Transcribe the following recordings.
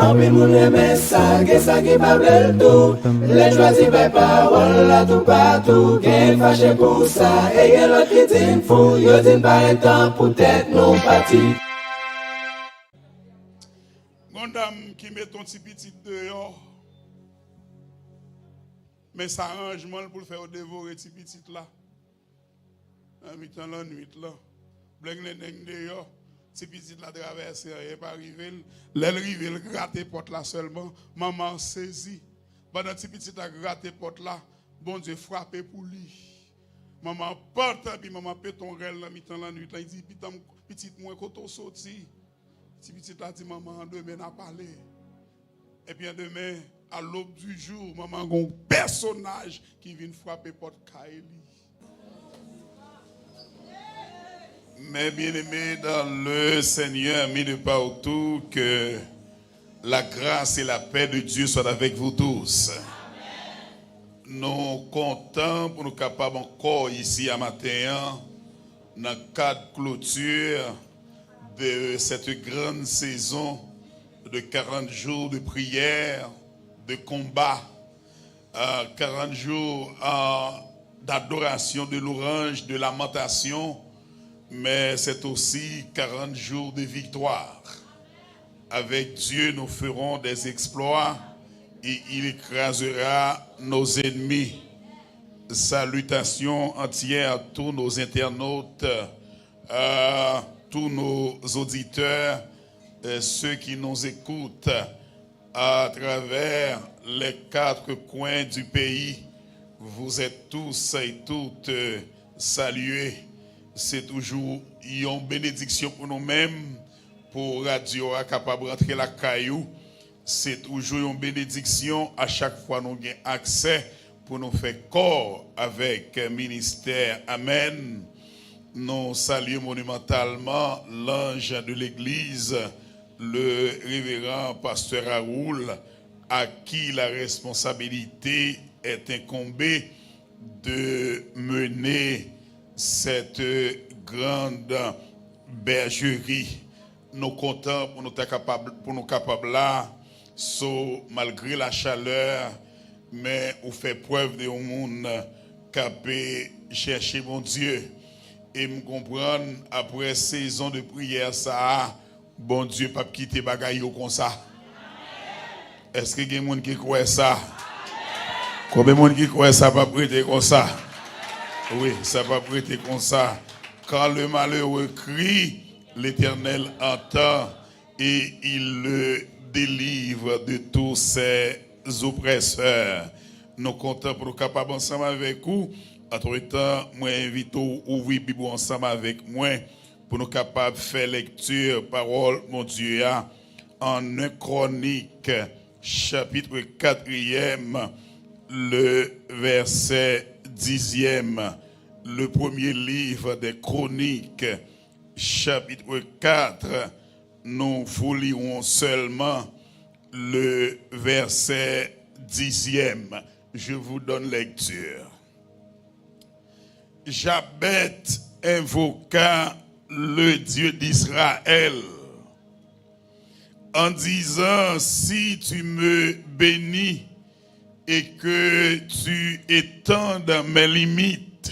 En pile moun reme sa, gen sa ki pa ble tout. Les choisi par parole là tout partout. Gen fâché pour ça, et gen l'autre qui din fou. Yo din pas un temps pour tête non parti. Gondam qui met ton petit petit dehors. Mais ça arrangement pour le faire dévorer petit petit là. En mi-temps la nuit là. Bling dehors. Si petit la traverse, il pas arrivé. L'arrive, il gratte porte là seulement. Maman saisit. Pendant que petit a gratté porte là, bon Dieu frappé pour lui. Maman porte, puis maman pète ton rêve là, mi-temps la nuit. Il dit, petit moi, quand on sorti. Si petit a dit, maman, demain a parlé. Et puis demain, à l'aube du jour, maman a un personnage qui vient frapper porte Kaeli. Mais bien aimé dans le Seigneur, mis de partout, que la grâce et la paix de Dieu soient avec vous tous. Amen. Nous comptons pour nous capables encore ici à matin, dans le cadre de clôture de cette grande saison de 40 jours de prière, de combat, 40 jours d'adoration, de louange, de lamentation. Mais c'est aussi 40 jours de victoire. Avec Dieu, nous ferons des exploits et il écrasera nos ennemis. Salutations entières à tous nos internautes, à tous nos auditeurs, ceux qui nous écoutent à travers les 4 coins du pays. Vous êtes tous et toutes salués. C'est toujours une bénédiction pour nous-mêmes, pour Radio capable de rentrer la caillou. C'est toujours une bénédiction à chaque fois nous avons accès pour nous faire corps avec ministère. Amen. Nous saluons monumentalement l'ange de l'église, le révérend pasteur Raoul, à qui la responsabilité est incombée de mener cette grande bergerie. Nous comptons pour nous capables là, malgré la chaleur, mais on fait preuve de un monde qui chercher mon Dieu. Et me comprendre après saison de prière ça, bon Dieu pas quitter bagaille comme ça. Est-ce que il y a des gens qui croient ça? Combien de gens qui croient ça pas prêter comme ça? Oui, ça va prêter comme ça. Quand le malheureux crie, l'Éternel entend et il le délivre de tous ses oppresseurs. Nous comptons pour nous capables ensemble avec vous. Entre-temps, moi invite à ouvrir la Bible ensemble avec moi pour nous capables de faire lecture, parole, mon Dieu, en 1 Chronique, chapitre 4e, le verset 10e, le premier livre des Chroniques, chapitre 4, nous vous lirons seulement le verset 10e. Je vous donne lecture. Jabet invoqua le Dieu d'Israël en disant, si tu me bénis et que tu étendes mes limites,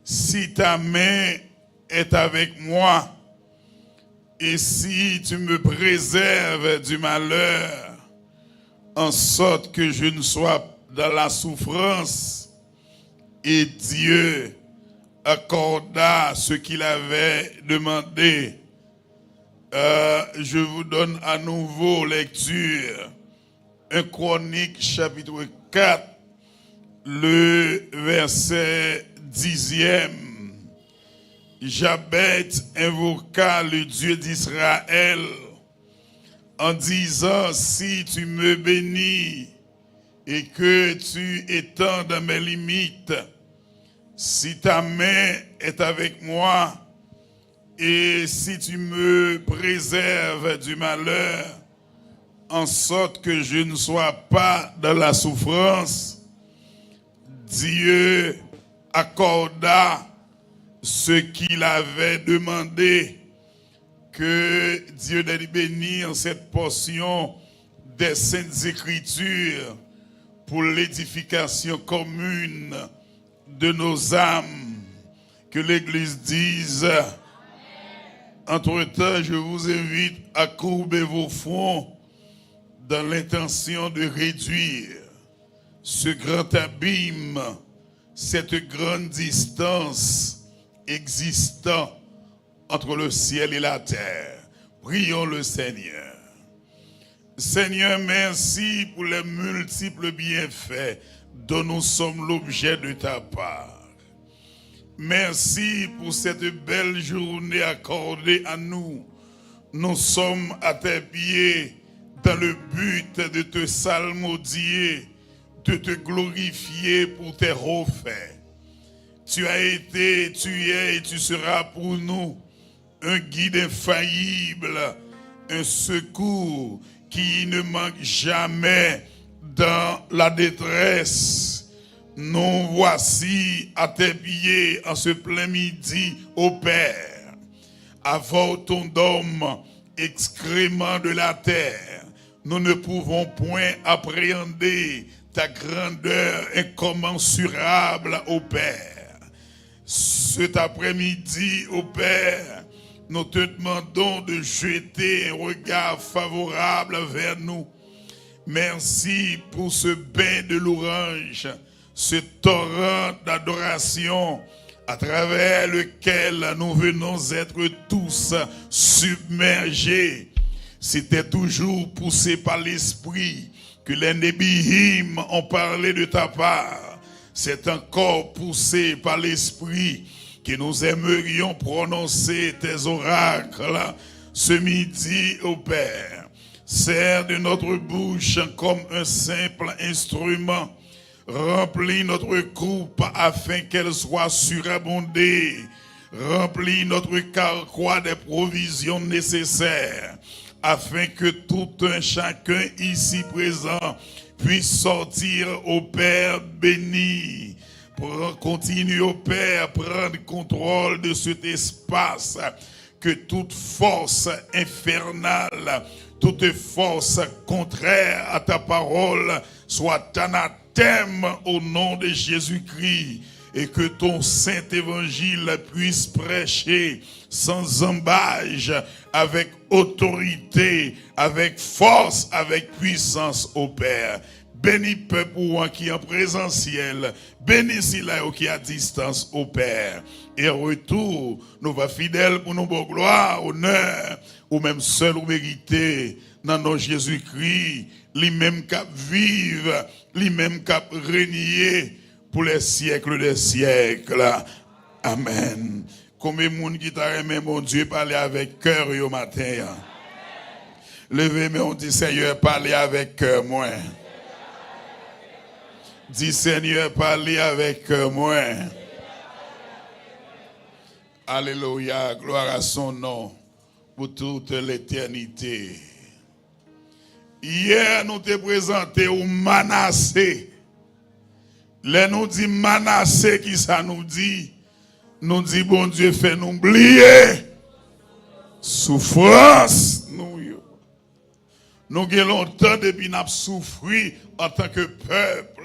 si ta main est avec moi et si tu me préserves du malheur, en sorte que je ne sois dans la souffrance, et Dieu accorda ce qu'il avait demandé. Je vous donne à nouveau lecture. 1 Chronique chapitre 4, le verset 10e. Jabet invoqua le Dieu d'Israël en disant, si tu me bénis et que tu étendes mes limites, si ta main est avec moi et si tu me préserves du malheur, en sorte que je ne sois pas dans la souffrance, Dieu accorda ce qu'il avait demandé, que Dieu daigne bénir cette portion des Saintes Écritures pour l'édification commune de nos âmes. Que l'Église dise, entre-temps, je vous invite à courber vos fronts dans l'intention de réduire ce grand abîme, cette grande distance existant entre le ciel et la terre. Prions le Seigneur. Seigneur, merci pour les multiples bienfaits dont nous sommes l'objet de ta part. Merci pour cette belle journée accordée à nous. Nous sommes à tes pieds dans le but de te salmodier, de te glorifier pour tes hauts faits. Tu as été, tu es et tu seras pour nous un guide infaillible, un secours qui ne manque jamais dans la détresse. Nous voici à tes pieds en ce plein midi, ô Père, avant ton dôme, excrément de la terre. Nous ne pouvons point appréhender ta grandeur incommensurable, ô Père. Cet après-midi, ô Père, nous te demandons de jeter un regard favorable vers nous. Merci pour ce bain de louange, ce torrent d'adoration à travers lequel nous venons être tous submergés. C'était toujours poussé par l'Esprit que les Nébihim ont parlé de ta part. C'est encore poussé par l'Esprit que nous aimerions prononcer tes oracles ce midi, ô Père. Sers de notre bouche comme un simple instrument. Remplis notre coupe afin qu'elle soit surabondée. Remplis notre carquois des provisions nécessaires afin que tout un chacun ici présent puisse sortir au Père béni. Continue au Père, prendre contrôle de cet espace, que toute force infernale, toute force contraire à ta parole soit anathème au nom de Jésus-Christ, et que ton saint évangile puisse prêcher sans embâche, avec autorité, avec force, avec puissance au Père. Bénis peuple qui est en présentiel, bénis ceux qui est à distance au Père. Et retour, nous va fidèles pour nos beaux gloire, honneur, ou même seul ou mérité, dans nos Jésus-Christ, lui-même cap vive, lui-même cap régner pour les siècles des siècles. Amen. Combien de monde qui t'a aimé, mon Dieu, parler avec cœur au matin. Levez, mais on dit, Seigneur, parlez avec cœur, moi. Dis, Seigneur, parlez avec moi. Alléluia, gloire à son nom pour toute l'éternité. Hier, nous te présenté au Manassé. Là, nous dit Manassé, qui ça nous dit? Nous dit, bon Dieu, fait nous oublier. Souffrance, nous avons longtemps depuis nous avons souffert en tant que peuple.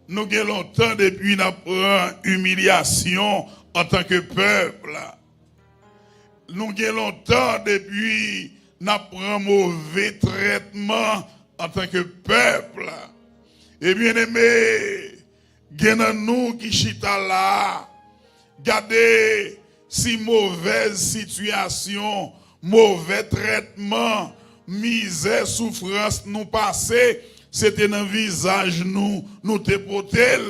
Nous avons longtemps depuis nous avons humiliation en tant que peuple. Nous avons longtemps depuis nous avons mauvais traitement en tant que peuple. Et bien aimé, nous qui chita là, regardez si mauvaise situation, mauvais traitement, misère, souffrance nous passait, c'était dans le visage nous te potel.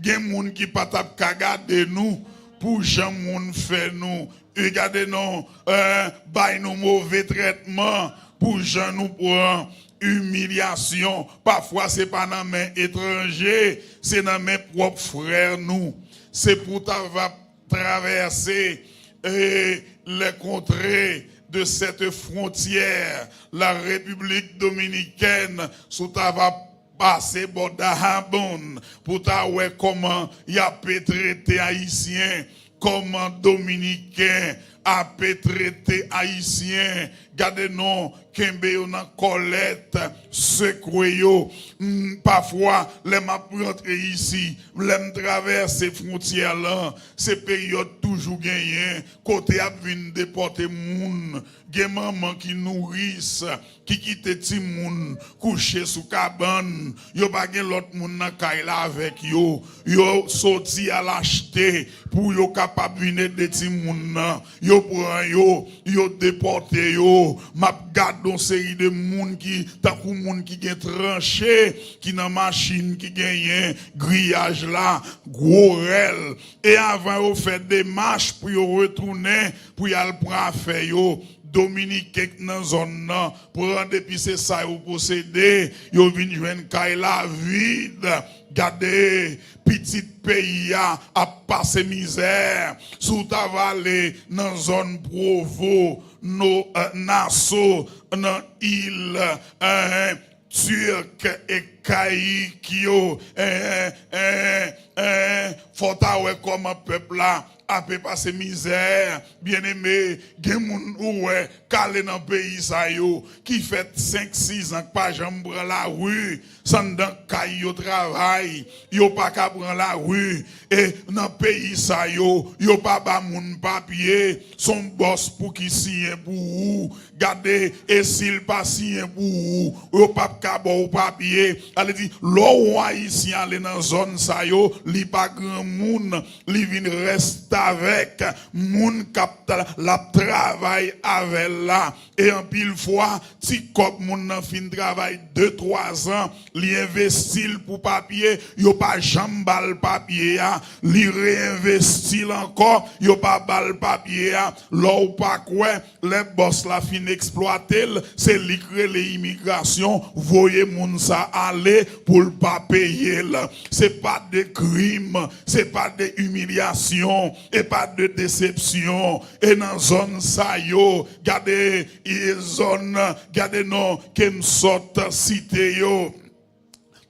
Gen moun qui pas tap regarder nous pour jan moun fait nous. Regardez nous bay nous mauvais traitement pour jan nous prend humiliation. Parfois c'est pas dans main étranger, c'est dans main propre frère nous. C'est pour traverser les contrées de cette frontière, la République dominicaine, sous ta va passer Bodahabon, pour ta ouais comment y a traité haïtien, comment dominicain a traité haïtien, gardez non kembe yo nan colette secoué yo. Parfois les m'a rentré ici, les traverser frontière là, c'est période toujours gagné côté a vinn déporter moun, gen maman qui nourrissent, qui quitte ti moun coucher sous cabane, yo pa gen l'autre moun nan kay la avec yo, yo sorti à l'acheter pour yo capable venir de ti moun nan, yo prend yo déporter yo, m'a garde une série de moun qui tant kou moun qui gen tranché, qui nan machine qui gagne grillage là, gros rel, et avant yo fait des marches pour yo retourner pour y aller prendre affaire yo. Dominique dans zone nan pour rendre puis c'est ça ou posséder yo vinn joindre kay la vide. Gardez petit pays a passé misère sous ta vallée dans zone Provo no Nassau dans île Turc et Caïque yo faut tawe comme un peuple là a peut passer misère, bien aimé, gen moun oué calé dans pays sa yo qui fait 5-6 ans pas jambe prend la rue, sans dans kay yo travail, yo pas ka prend la rue et dans pays sa yo pas ba moun papier, son boss pour qui signe pour ou, gardez et s'il pas signe pour ou, yo pas ka bon papier, allez dit l'on haïtien aller dans zone sa yo, li pas grand moun, li vinn reste avec moun kap la travail avec là et en pile fois ti kop moun nan fin travail 2-3 ans li investil pour papier yo pas jambal papier a li réinvestil encore yo pas bal papier a l'ou pas quoi les boss la fin exploiter c'est li créer les immigration voyer moun ça aller pour pas payer là c'est pas de crime c'est pas de humiliation et pas de déception et dans zone sa yo gardez zone gardez non kem sorte cité yo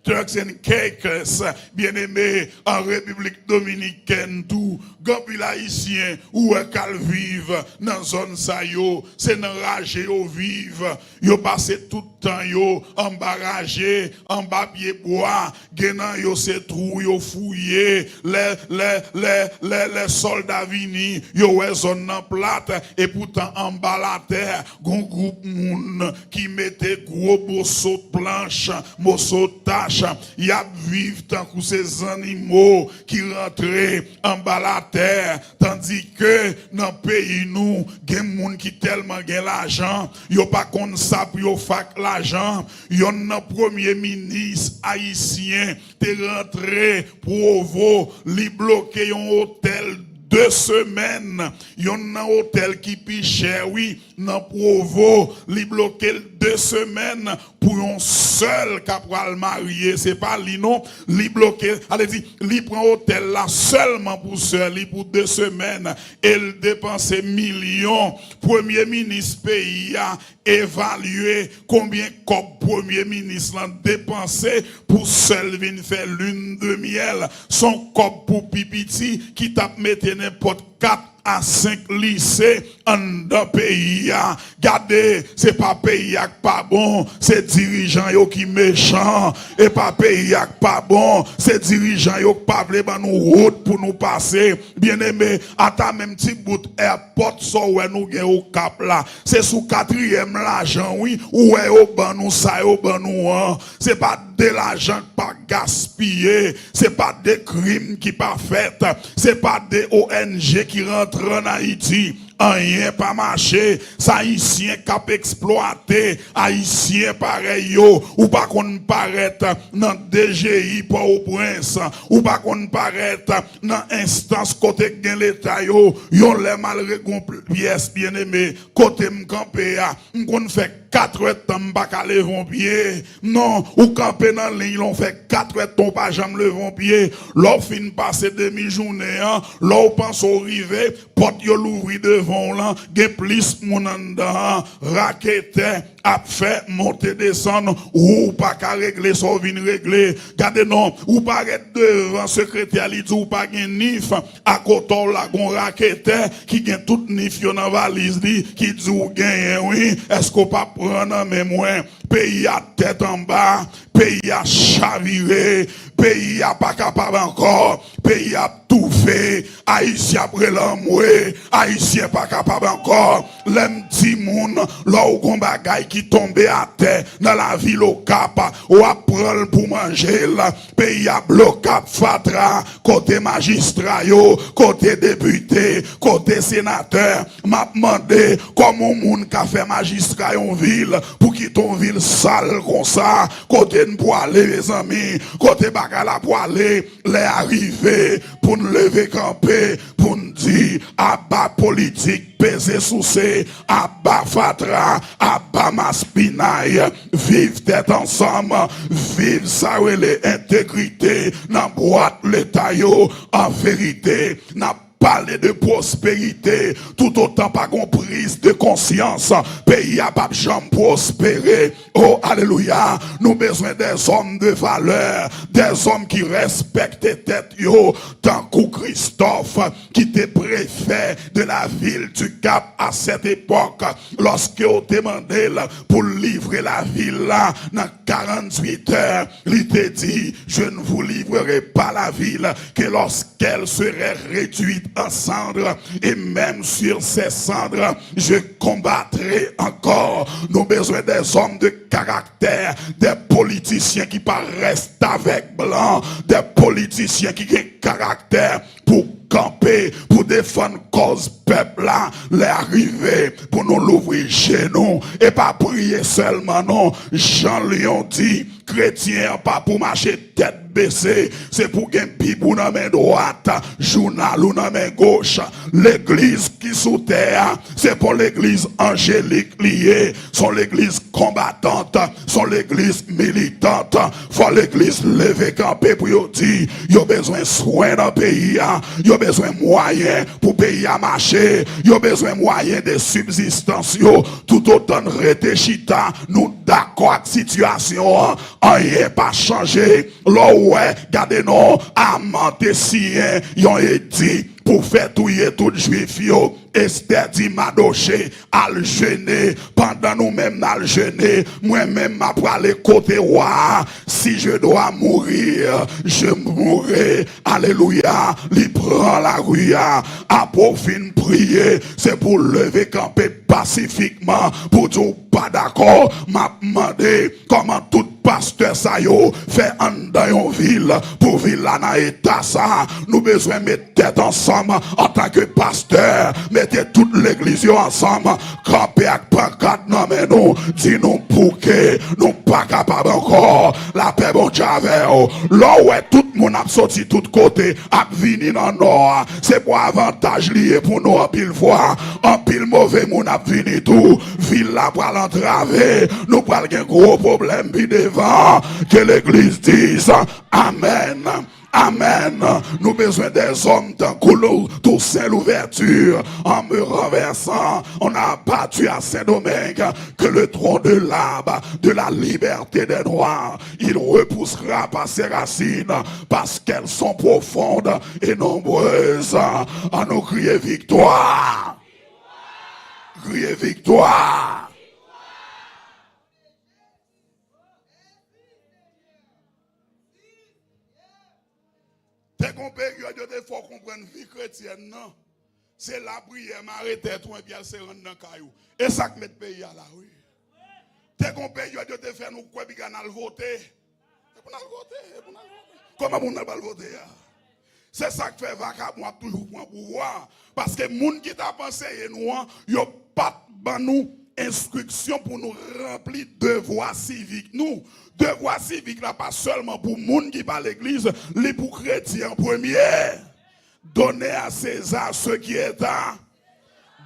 Turks and Caicos, bien-aimé, en République Dominicaine, tout, Gambi haïtien, où est qu'elle vive, dans zone sa yo, c'est dans rage yo vive, yo passe tout le temps yo, embarragé, en bas pied bois, genan yo se trou, yo fouillé, les soldats vini, yo est zone en plate, et pourtant en bas la terre, gon groupe moun, qui mettait gros morceaux de planche, morceaux de tache, y a vivre tant que ces animaux qui rentraient en bas la terre, tandis que dans le pays nous, gen moun qui tellement gen l'argent, yo pas kon sa pour yo fak l'argent, yon nan premier ministre haïtien te rentré Provo, li bloqué yon hôtel 2 semaines, yon un hôtel qui pi cher, oui, dans Provo, li bloqué 2 semaines pour un seul capral marié, c'est pas li non, li bloqué, allez dit, li prend hôtel là seulement pour seul, li pour 2 semaines, elle dépense millions, premier ministre pays a évalué combien comme premier ministre l'a dépensé pour seul vin faire lune de miel, son cop pour pipiti qui t'a mette n'importe 4 à 5 lycées en dans pays. Gardez, c'est pas pays qui pas bon, c'est dirigeants yo qui méchant, et pas pays qui pas bon, c'est dirigeants yo qui pas vle ban nous route pour nous passer. Bien aimé, à ta même petit bout airport so ouais nous gen au cap là, c'est sous 4e l'argent oui, ou est au ban nous ça au ban nous c'est pas de l'argent qui pas gaspillé, c'est pas des crimes qui pas fait, c'est pas des ONG qui rentrent en Haïti, rien pas marché, ça haïtien cap exploité, haïtien pareil yo, ou pas qu'on paraître dans DGI Port-au-Prince, ou pas qu'on paraître dans instance côté gen l'état yo, yon les malgré pièce bien aimé, côté m'campé a, m'kon fait 4 temps pas ka lever pied, non, ou camper dans ligne, l'on fait 4 temps pas jamais lever pied, l'on fin passer demi-journée, l'on pense au rivet, porte yo l'ouvri devant là, gen plus moun an dan, raquette, a fait monter descendre ou pas qu'à régler ça vient régler. Gardez non, ou pas être devant secrétaire li dit ou pas gen nif à côté la gon raquette qui gen tout nif yo dans valise li qui dit ou gen oui, est-ce qu'on pas prendre même moins pays à tête en bas, pays à chaviré, pays à pas capable encore, pays à tout fait, Haïtien après l'amoué, Haïtien pas capable encore, l'aime petit moun, là où gon bagay qui tombe à terre, dans la ville au cap, ou à prendre pour manger, pays à bloqué fatra, côté magistrat yo, côté député, côté sénateur, m'a demandé comment moun ka fait magistrat en ville, pour qui ton ville sale comme ça, côté pour aller les amis, côté bagala pour aller les arriver, pour nous lever camper, pour nous dire, abat politique, peser sous ces, abat fatra, abat maspinaille, vive tête ensemble, vive ça les intégrité, dans boîte l'état yo, en vérité, n'a parler de prospérité, tout autant pas qu'on prise de conscience, pays à pas jamais prospérer. Oh, alléluia, nous besoin des hommes de valeur, des hommes qui respectent tête yo, tant que Christophe, qui était préfet de la ville du Cap à cette époque, lorsque on demandait pour livrer la ville là, dans 48 heures, il te dit, je ne vous livrerai pas la ville que lorsqu'elle serait réduite en cendres, et même sur ces cendres, je combattrai encore. Nous avons besoin des hommes de caractère, des politiciens qui paraissent avec blanc, des politiciens qui ont caractère pour camper, pour défendre cause peuple là, les arriver, pour nous l'ouvrir chez nous, et pas prier seulement, non. Jean-Léon dit, chrétien, pas pour marcher tête baissée, c'est pour gagner bibou dans main droite, journal ou dans main gauche. L'église qui sous terre, c'est pour l'église angélique liée, sont l'église combattante, sont l'église militante, faut l'église lever camper pour yo dire, yo besoin de soins dans le pays, yo besoin de moyens pour pays à marcher, yo besoin de moyens de subsistance, yo, tout autant de rete chita, nous d'accord avec situation, rien pas changé, là ouais, gardez nous, amant et sien, yon dit, pour faire touiller tout juif yo, Esther dit Madoché, al jeûner, pendant nous-mêmes al jeûner, moi-même m'a pour aller côté roi, si je dois mourir, je mourrai, alléluia, il prend la rue, à pour fin prier, c'est pour lever camper pacifiquement, pour dire pas d'accord, m'a demandé comment tout pasteur ça yo fait en dans une ville pour ville là dans état ça nous besoin mettre tête ensemble en tant que pasteur mettez toute l'église ensemble camper avec pancarte non mais nous dis nous pour que nous pas capable encore la paix bon j'avais là ouais tout le monde a sorti tout côté a venir dans nord c'est pour avantage lié pour nous en pile fois en pile mauvais monde a venir tout ville là pour l'entraver nous pas un gros problème puis devant que l'église dise amen. Amen. Nous besoin des hommes d'un couloir, tout c'est l'ouverture. En me renversant, on a battu à Saint-Domingue que le trône de l'arbre, de la liberté des droits, il repoussera par ses racines parce qu'elles sont profondes et nombreuses. À nous crier victoire. Crier victoire. Dès qu'on période de faut comprendre vie chrétienne, non. C'est la prière, m'arrêter tout et bien se rendre dans le caillou. Et ça que met le pays à la rue. Dès qu'on période de faire nous quoi, bien nous voter. Comment on n'a pas voté? C'est ça que fait vacabon toujours pour pouvoir. Parce que les gens qui t'a pensé, nous, ils n'ont pas de nous instruction pour nous remplir devoirs civiques. Nous, devoirs civiques là pas seulement pour les gens qui parlent l'église, les pour chrétiens en premier. Donner à César ce qui est à,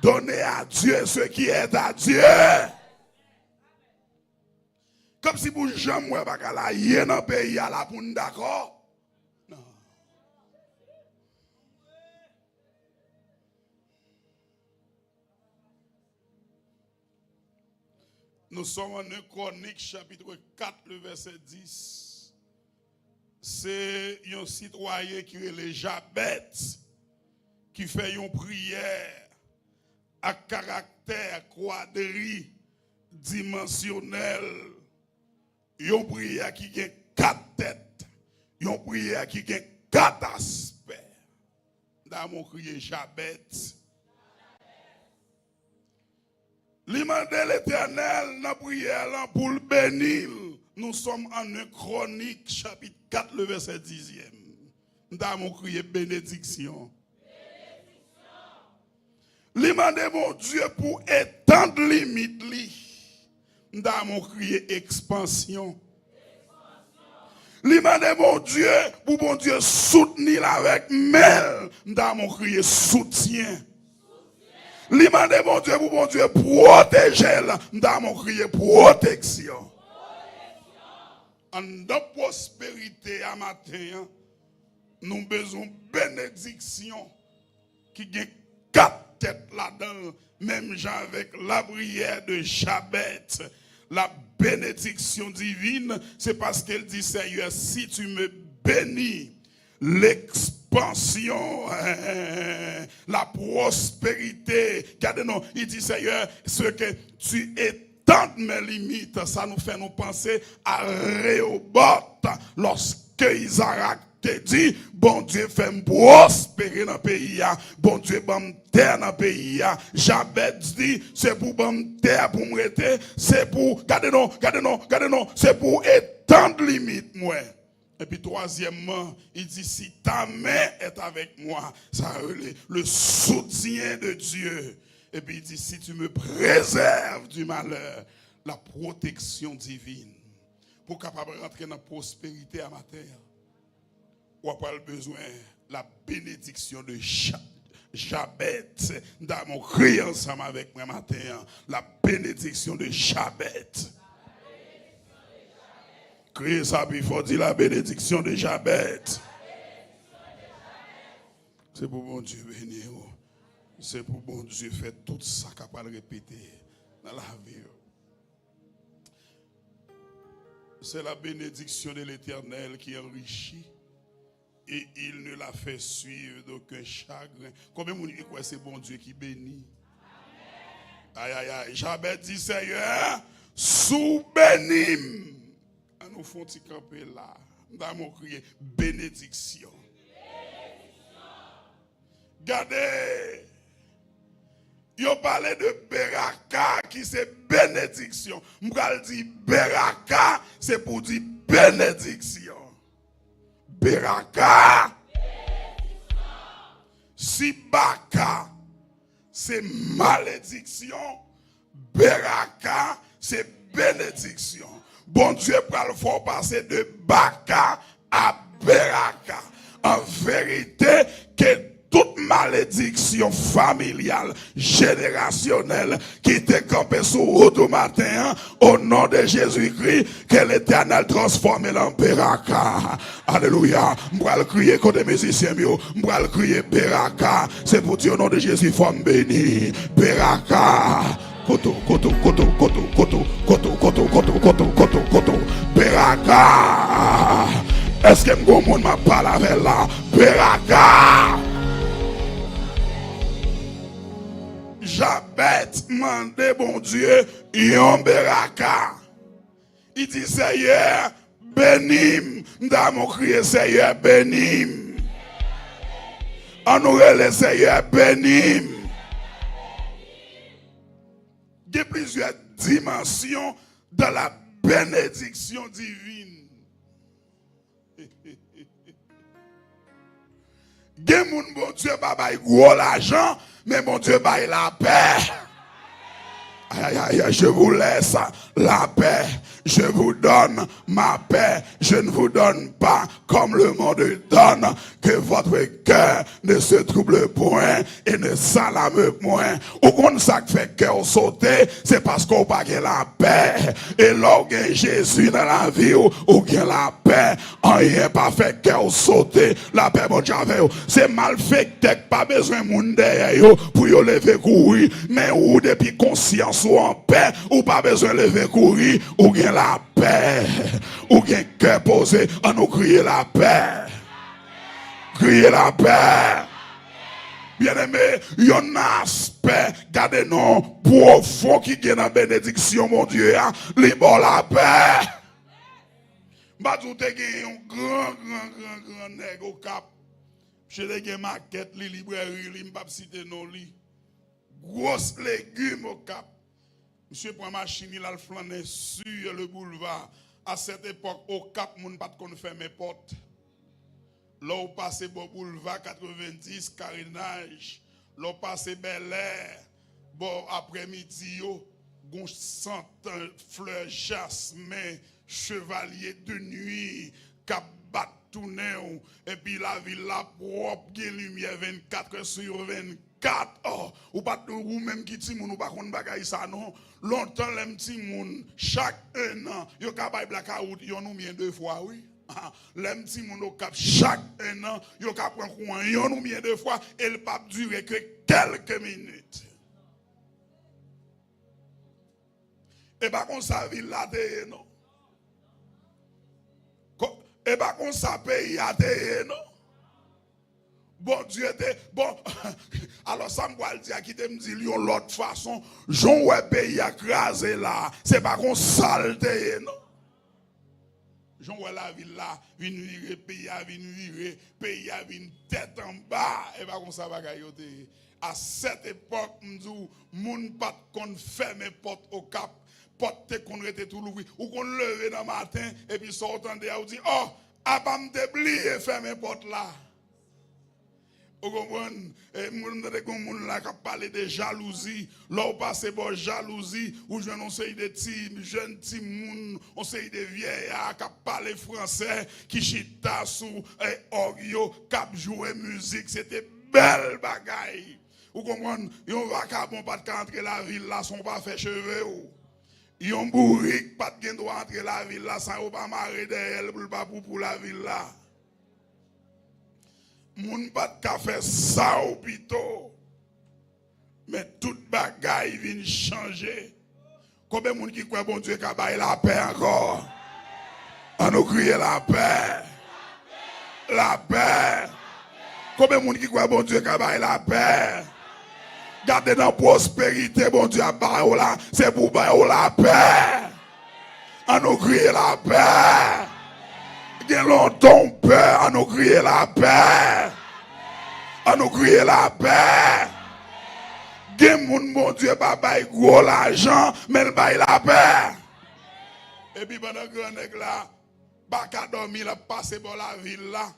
donner à Dieu ce qui est à Dieu. Comme si vous jamais pas la yé dans le pays à la pour nous d'accord. Non. Nous sommes en 1 Chronique, chapitre 4, le verset 10. C'est un citoyen qui est le Jabet, qui fait une prière à caractère quadridimensionnel. Une prière qui a 4 têtes. Une prière qui a 4 aspects. Dans mon crié Jabet. L'imandé l'Éternel dans la prière pour le bénir. Nous sommes en 1 Chronique, chapitre 4, le verset 10e. Nous avons crié bénédiction. L'imandé mon Dieu pour étendre limite. Nous avons crié expansion. L'imandé mon Dieu pour mon Dieu soutenir avec mêle. Nous avons crié soutien. L'imandé mon Dieu pour mon Dieu protéger. Nous avons crié protection. En notre prospérité à matin, nous avons besoin de bénédiction qui a 4 têtes là-dedans, même genre avec la prière de Jabet. La bénédiction divine, c'est parce qu'elle dit, Seigneur, si tu me bénis, l'expansion, la prospérité, regardez-nous, il dit, Seigneur, ce que tu étends mes limites, ça nous fait nous penser à Réhoboth, lorsque Isaac te dit, bon Dieu fait me prospérer dans le pays, bon Dieu me terre dans le pays, Jabet dit, c'est pour me terre pour me rester, c'est pour, regardez-nous, c'est pour étendre limite, moi. Et puis troisièmement, il dit, si ta main est avec moi, ça le soutien de Dieu. Et puis il dit, si tu me préserves du malheur, la protection divine, pour capable rentrer dans la prospérité à ma terre, on n'a pas besoin de la bénédiction de Jabet. Nous avons crié ensemble avec moi matin, la bénédiction de Jabet. Criez ça, puis il faut dire la bénédiction de Jabet. C'est pour mon Dieu bénir. C'est pour bon Dieu faire tout ça capable de répéter dans la vie. C'est la bénédiction de l'Éternel qui enrichit et il ne la fait suivre d'aucun chagrin. Combien de monde croit c'est bon Dieu qui bénit? Aïe aïe aïe. Jabet dit Seigneur, sous bénim. Nous font camper là. Nous avons crié bénédiction. Regardez. Ils ont parlé de Beraka qui c'est bénédiction. M'gal dit Beraka c'est pour dire bénédiction. Beraka. Sibaka c'est malédiction. Beraka c'est bénédiction. Bon Dieu peut le faire passer de Baka à Beraka. En vérité, que toute malédiction familiale, générationnelle, qui t'est campée sur route au matin, au nom de Jésus-Christ, que l'Éternel transforme en Beraka. Alléluia. M'bral le crier côté musicien, m'bral le crier Beraka. C'est pour dire au nom de Jésus, forme bénie. Beraka. Koto. Beraka. Est-ce que mon monde m'a parlé avec là? Beraka. Jabet mandé bon Dieu, yon Beraka. Il dit Seigneur, bénim. Dans mon crier Seigneur, bénim. On nous le Seigneur, bénim. Il y a plusieurs dimensions dans la bénédiction divine. Il y a mon Dieu qui gros l'argent, mais mon Dieu baille la paix. Aïe, aïe, aïe, je vous laisse la paix. Je vous donne ma paix. Je ne vous donne pas comme le monde donne. Que votre cœur ne se trouble point et ne s'alarme point. Au compte ça qui fait cœur sauter, c'est parce qu'on n'a pas la paix. Et lorsque Jésus dans la vie, ou bien la paix. paix, rien pas fait qu'elle sauter, la paix bon Dieu avec vous. C'est mal fait que pas besoin de monde derrière vous pour vous lever courir, mais ou depuis conscience ou en paix, ou pas besoin de lever courir, ou gain la paix, ou gain cœur posé, on nous crier la paix. Crier la paix. Bien-aimé, il y a un aspect, gardez-nous, profond qui est dans la bénédiction, mon Dieu, les bon la paix. Badou te gen un grand nèg au cap. Chez les gen maquette, li librairie, li m'pap cité non li. Gros légumes au cap. Monsieur prend machine, il a le flâner sur le boulevard. À cette époque, au cap, moun pas kon fermer porte. Là où passé bon boulevard 90, carénage. Là où passé Bel Air, bon après-midi, gon sentant fleurs jasmin, chevalier de nuit, cap bat tourner, et puis la ville la propre, gen lumière 24 sur 24. Oh, ou pas ou même qui ti moun ou pas kon bagay ça non. Longtemps les ti moun, chaque un an, yo kapay blackout, yo nou bien 2 fois, oui. Les petits moun cap chaque un an, yo ka prend coin yon ou bien 2 fois, et le pape dure que quelques minutes. Et pas qu'on sa ville là non. Et pas qu'on sa pays à non. Bon Dieu bon alors ça me dire qui te me dit l'autre façon, Jean ouais pays à craser là, c'est pas qu'on saleté non. Jean ouais la ville là, vin virer pays à vin virer, pays à vin tête en bas et pas comme ça bagaille yo te. À cette époque m'dou moun pas kon fermer porte au cap, porte te kon rete tout l'ouvri ou kon lever dans matin et puis sortant de ou dit oh, a pas me déblier fermer porte là. Vous comprenez? Moun la qui parle de jalousie. Là où passe bon jalousie, ou je non sais des jeunes petits moun, on sait des vieillards qui parlent français, qui chita sous orio, qui jouer musique, c'était belle bagaille. Vous comprenez? Yon vagabond pas de entrer la ville là, son pas fait cheveux. Yon bourrique pas de droit entrer la ville là, sans pas marrer derrière pour la ville là. Moun pas de faire ça au pito. Mais toute bagaille vient changer. Combien de monde qui croit bon Dieu qui a la paix encore? On nous crie la paix. La paix. Combien de monde qui croit bon Dieu qui a la paix? Gardez dans la prospérité, bon Dieu a là, c'est pour la paix. On nous crie la paix. Gen longtemps peur, à nous crier la paix. À nous crier la paix. Gen moun bon Dieu pas bay gros l'argent, mais il bay la paix. Et puis pendant que nèg là, baka dormi la passer par la ville là.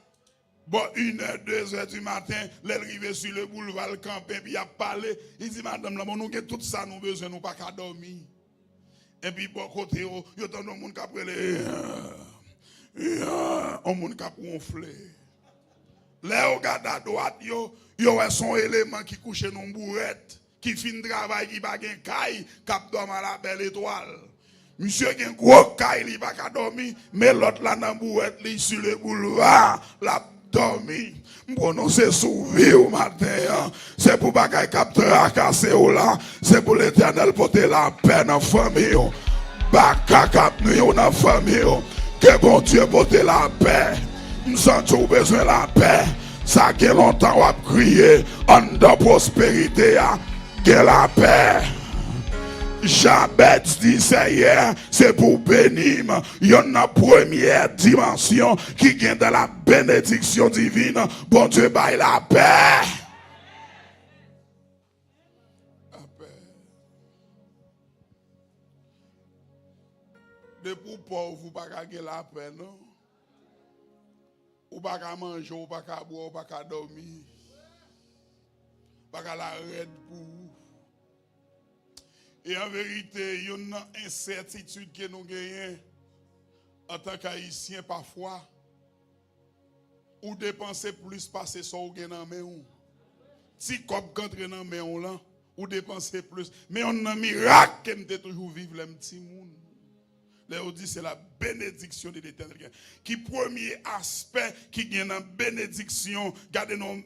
Bon 1h, 2h du matin, l'arrivé sur le boulevard le campé puis il a parlé, il dit madame là, nous avons tout ça nous besoin nous pas qu'à dormir. Et puis bon côté yo t'en don moun k'apre les on moun k'ap ronfler. Là au gars à droite yo son élément qui couche dans bourrette, qui fin travail qui pas gen caille, k'ap dorm à la belle étoile. Monsieur gen gros caille li pas ka dormi, mais l'autre là dans bourrette li sur le boulevard, la dormi. Prononcer souvi au matin, c'est pour bagay k'ap tracasser ou là, c'est pour l'Éternel porter la paix dans famille. Baka k'ap nou dans famille. Que bon Dieu porte la paix. Nous avons besoin de la paix. Ça fait longtemps on a crié en de prospérité. Que la paix. Jabez dit c'est hier, c'est pour bénir. Il y a une première dimension qui vient de la bénédiction divine. Bon Dieu baille la paix. De pour pauvre, vous pas gagner la paix, non? Ou pas manger, ou pas boire, ou pas dormir. Pas la raide pour vous. Et en vérité, il y a une incertitude que nous gagnons en tant qu'Haïtiens parfois. Ou dépenser plus, passer ça ou gagner dans main. Si comme contre dans main là, ou dépenser plus. Mais on a un miracle que nous toujours vivre les petits monde. Là, on dit c'est la bénédiction de l'Éternel. Qui premier aspect qui vient dans la bénédiction, gardez dans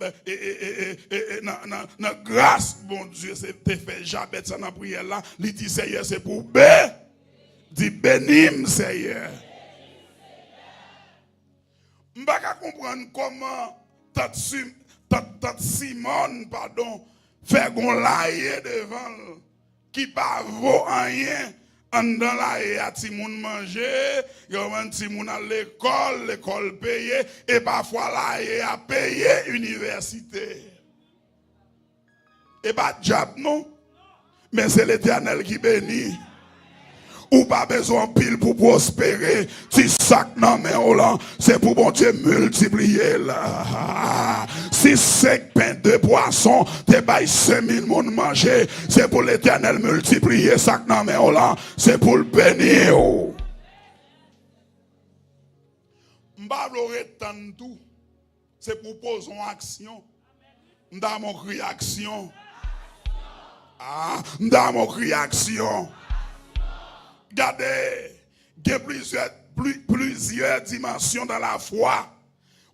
la grâce, bon Dieu, c'est fait Jabez dans la prière là. Il dit Seigneur, c'est pour dit bénim Seigneur. Je ne peux pas comprendre comment tant Simone, pardon, fait qu'on l'aille devant qui pas vaut rien. En dans l'aille à Timoun manger, il y a un Timoun à l'école payée, et parfois l'aille à payer université. Et pas de job non, mais c'est l'Éternel qui bénit. Ou pas besoin de pile pour prospérer. Si sac non mais c'est pour bon Dieu multiplier là. Si 5 pains de poisson, te bail 5000 moun manger, c'est pour l'Éternel multiplier sac non mais c'est pour le bénir. M'baloré tant tout. C'est pour poser en action. Dans mon réaction. Dans mon réaction. Regardez, il y a plusieurs dimensions dans la foi.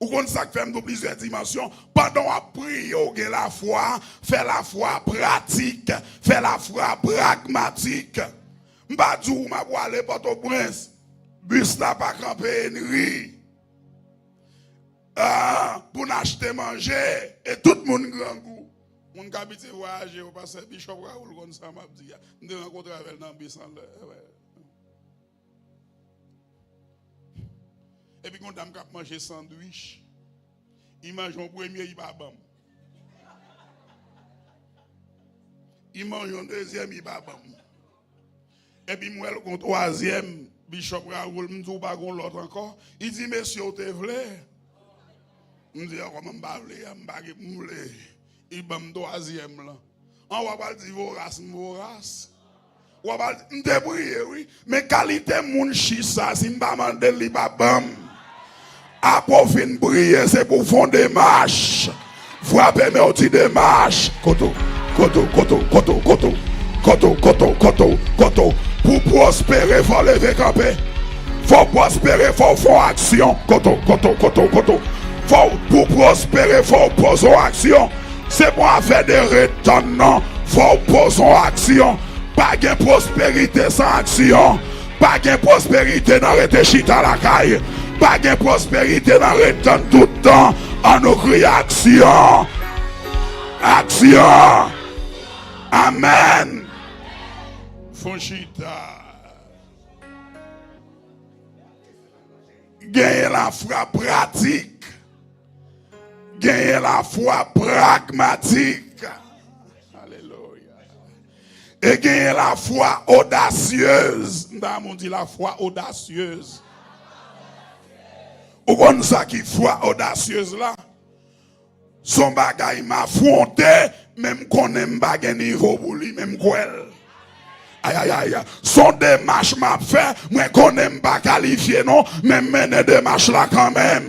Ou qu'on ça fait dans plusieurs dimensions. Pendant à prier, on a la foi, fait la foi pratique, fait la foi pragmatique. M'badou m'a pour aller Port-au-Prince. Bus là pas camper une riz. Pour acheter manger et tout le monde grand goût. Mon habite voyager au passer Bishop Raoul comme ça m'a dit. Nous rencontrer avec dans bus en et puis quand on a mangé sandwich, il mange un premier, il va bam. Il mange un deuxième, il va bam. Et puis moi, le troisième, Bishop Raoul, me dit pas l'autre encore. Il dit, monsieur, vous te voulez? Je dis, comment je vais moule. Il va me troisième là. On va pas dire vorace. On va pas dire, débrouiller, oui. Mais qualité moun chissa, si je ne demande pas, il va bam. À pour fin briller, c'est pour fond des marches. Frappez mes outils des marches. Koto. Pour prospérer, il faut lever camper. Faut prospérer, il faut faire action. Koto. Pour prospérer, il faut poser action. C'est pour faire des retournements. Il faut poser action. Pas de prospérité sans action. Pas de prospérité dans le chita la caille. Pas de prospérité dans le temps tout le temps. En nous crier action. Action. Amen. Fonchita. Gagner la foi pratique. Gagner la foi pragmatique. Alléluia. Et gagner la foi audacieuse. On dit la foi audacieuse. Ou on ça qui foi audacieuse là. Son bagay m'a affronté, même qu'on aime bagay niveau pour lui, même quoi. Aïe. Son démarche m'a fait, moi qu'on aime pas qualifié non, même mener démarche là quand même.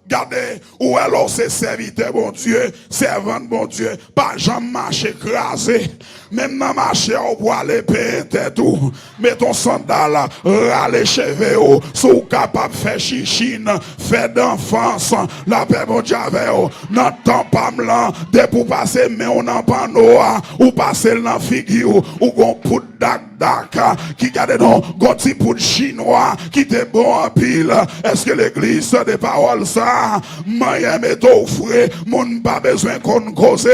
Regardez, ou alors c'est serviteur bon Dieu, servant bon Dieu, pas jamais marcher écrasé, même dans marcher au bois les péter tout, mets ton sandal, râle cheveux, sous capable faire chichine, faire d'enfance, la paix bon Dieu avec n'entend pas m'lan, dès pour passer, mais on n'en pas noa, ou passer dans figure, ou gon pout dak, qui garde non, gon ti pout chinois, qui te bon en pile, est-ce que l'église des paroles ça? Moyen métaux frais, mon pas besoin qu'on cause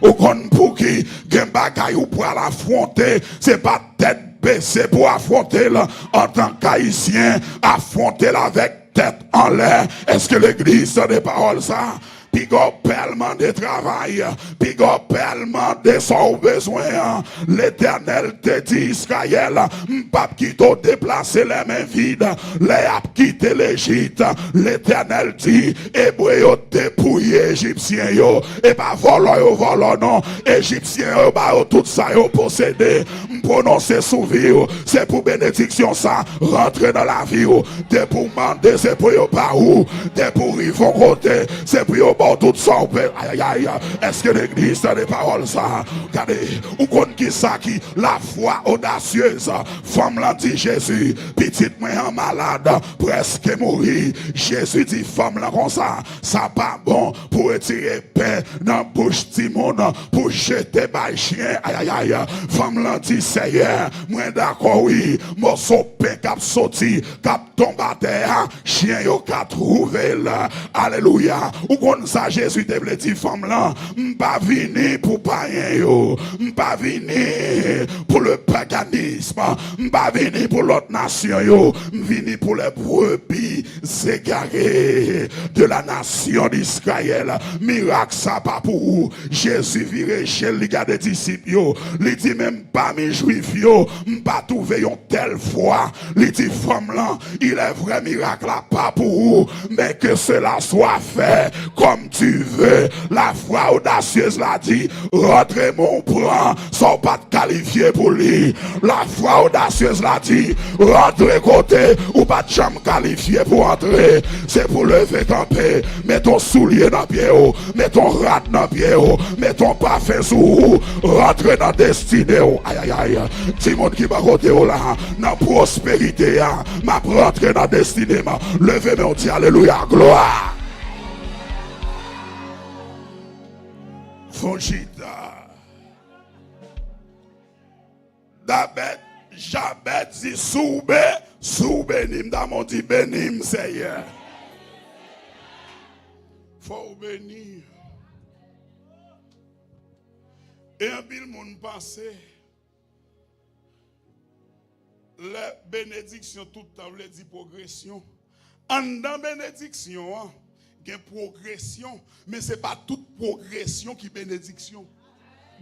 ou qu'on pour qui gen bagay ou pour l'affronter, c'est pas tête baissée pour affronter là en tant qu'haïtien, affronter là avec tête en l'air. Est-ce que l'église des paroles ça? Pigo pellement de travail, pigo pellement de son besoin. L'Éternel te dit Israël, m'pap qui t'a déplacé les mains vides, les a quitté l'Égypte. L'Éternel dit, Hébreu yo dépouillé Égyptien yo, et pas volant non, Égyptien yo ba yo tout ça yo possédé. M'prononcer sous vie, c'est pour bénédiction ça, rentrer dans la vie, c'est pour demander, c'est pour yo par où, c'est pour y vont côté, c'est pour yo bon tout ça. Aïe, aïe, est-ce que l'église a des paroles ça? Regardez, ou qu'on qui ça qui la foi audacieuse. Femme l'a dit Jésus, petite moi en malade, presque mourir. Jésus dit femme là comme ça pas bon pour retirer paix dans bouche Timon, pour jeter par chien. Aïe, aïe, aïe. Femme l'a dit Seigneur, moi d'accord, oui, morceau paix cap sorti, cap tombe à terre, chien yo ka trouvé là. Alléluia. Ou comme ça Jésus te dit femme là, m'pas vini pour païen yo, m'pas vini pour le paganisme, m'pas vini pour l'autre nation yo, m'vini pour les brebis égarées de la nation d'Israël. Miracle ça pas pour vous. Jésus viré chez les gars des disciples yo, il dit même pas mes juifs yo, m'pas trouvé yon telle foi. Il dit femme là, il est vrai miracle là pas pour vous, mais que cela soit fait comme tu veux. La foi audacieuse l'a dit, rentrez mon plan, sans pas te qualifier pour lui. La foi audacieuse l'a dit, rentrez côté ou pas de chambre qualifié pour entrer. C'est pour lever camper, mets ton soulier dans pied haut, mets ton rat dans pied haut, mets ton parfum sous haut, rentrez dans destinée. Aïe aïe aïe, si monde qui va côté là, dans prospérité, m'a rentré dans destinée, levez mais on dit alléluia, gloire. Fonchita. D'abord, j'avais dit soube nim, dans mon dit bénim, Seigneur. Faut bénir. Et un pile monde pensait, la bénédiction tout le temps veut dire progression. En dans bénédiction, il y a progression, mais ce n'est pas toute progression qui est bénédiction.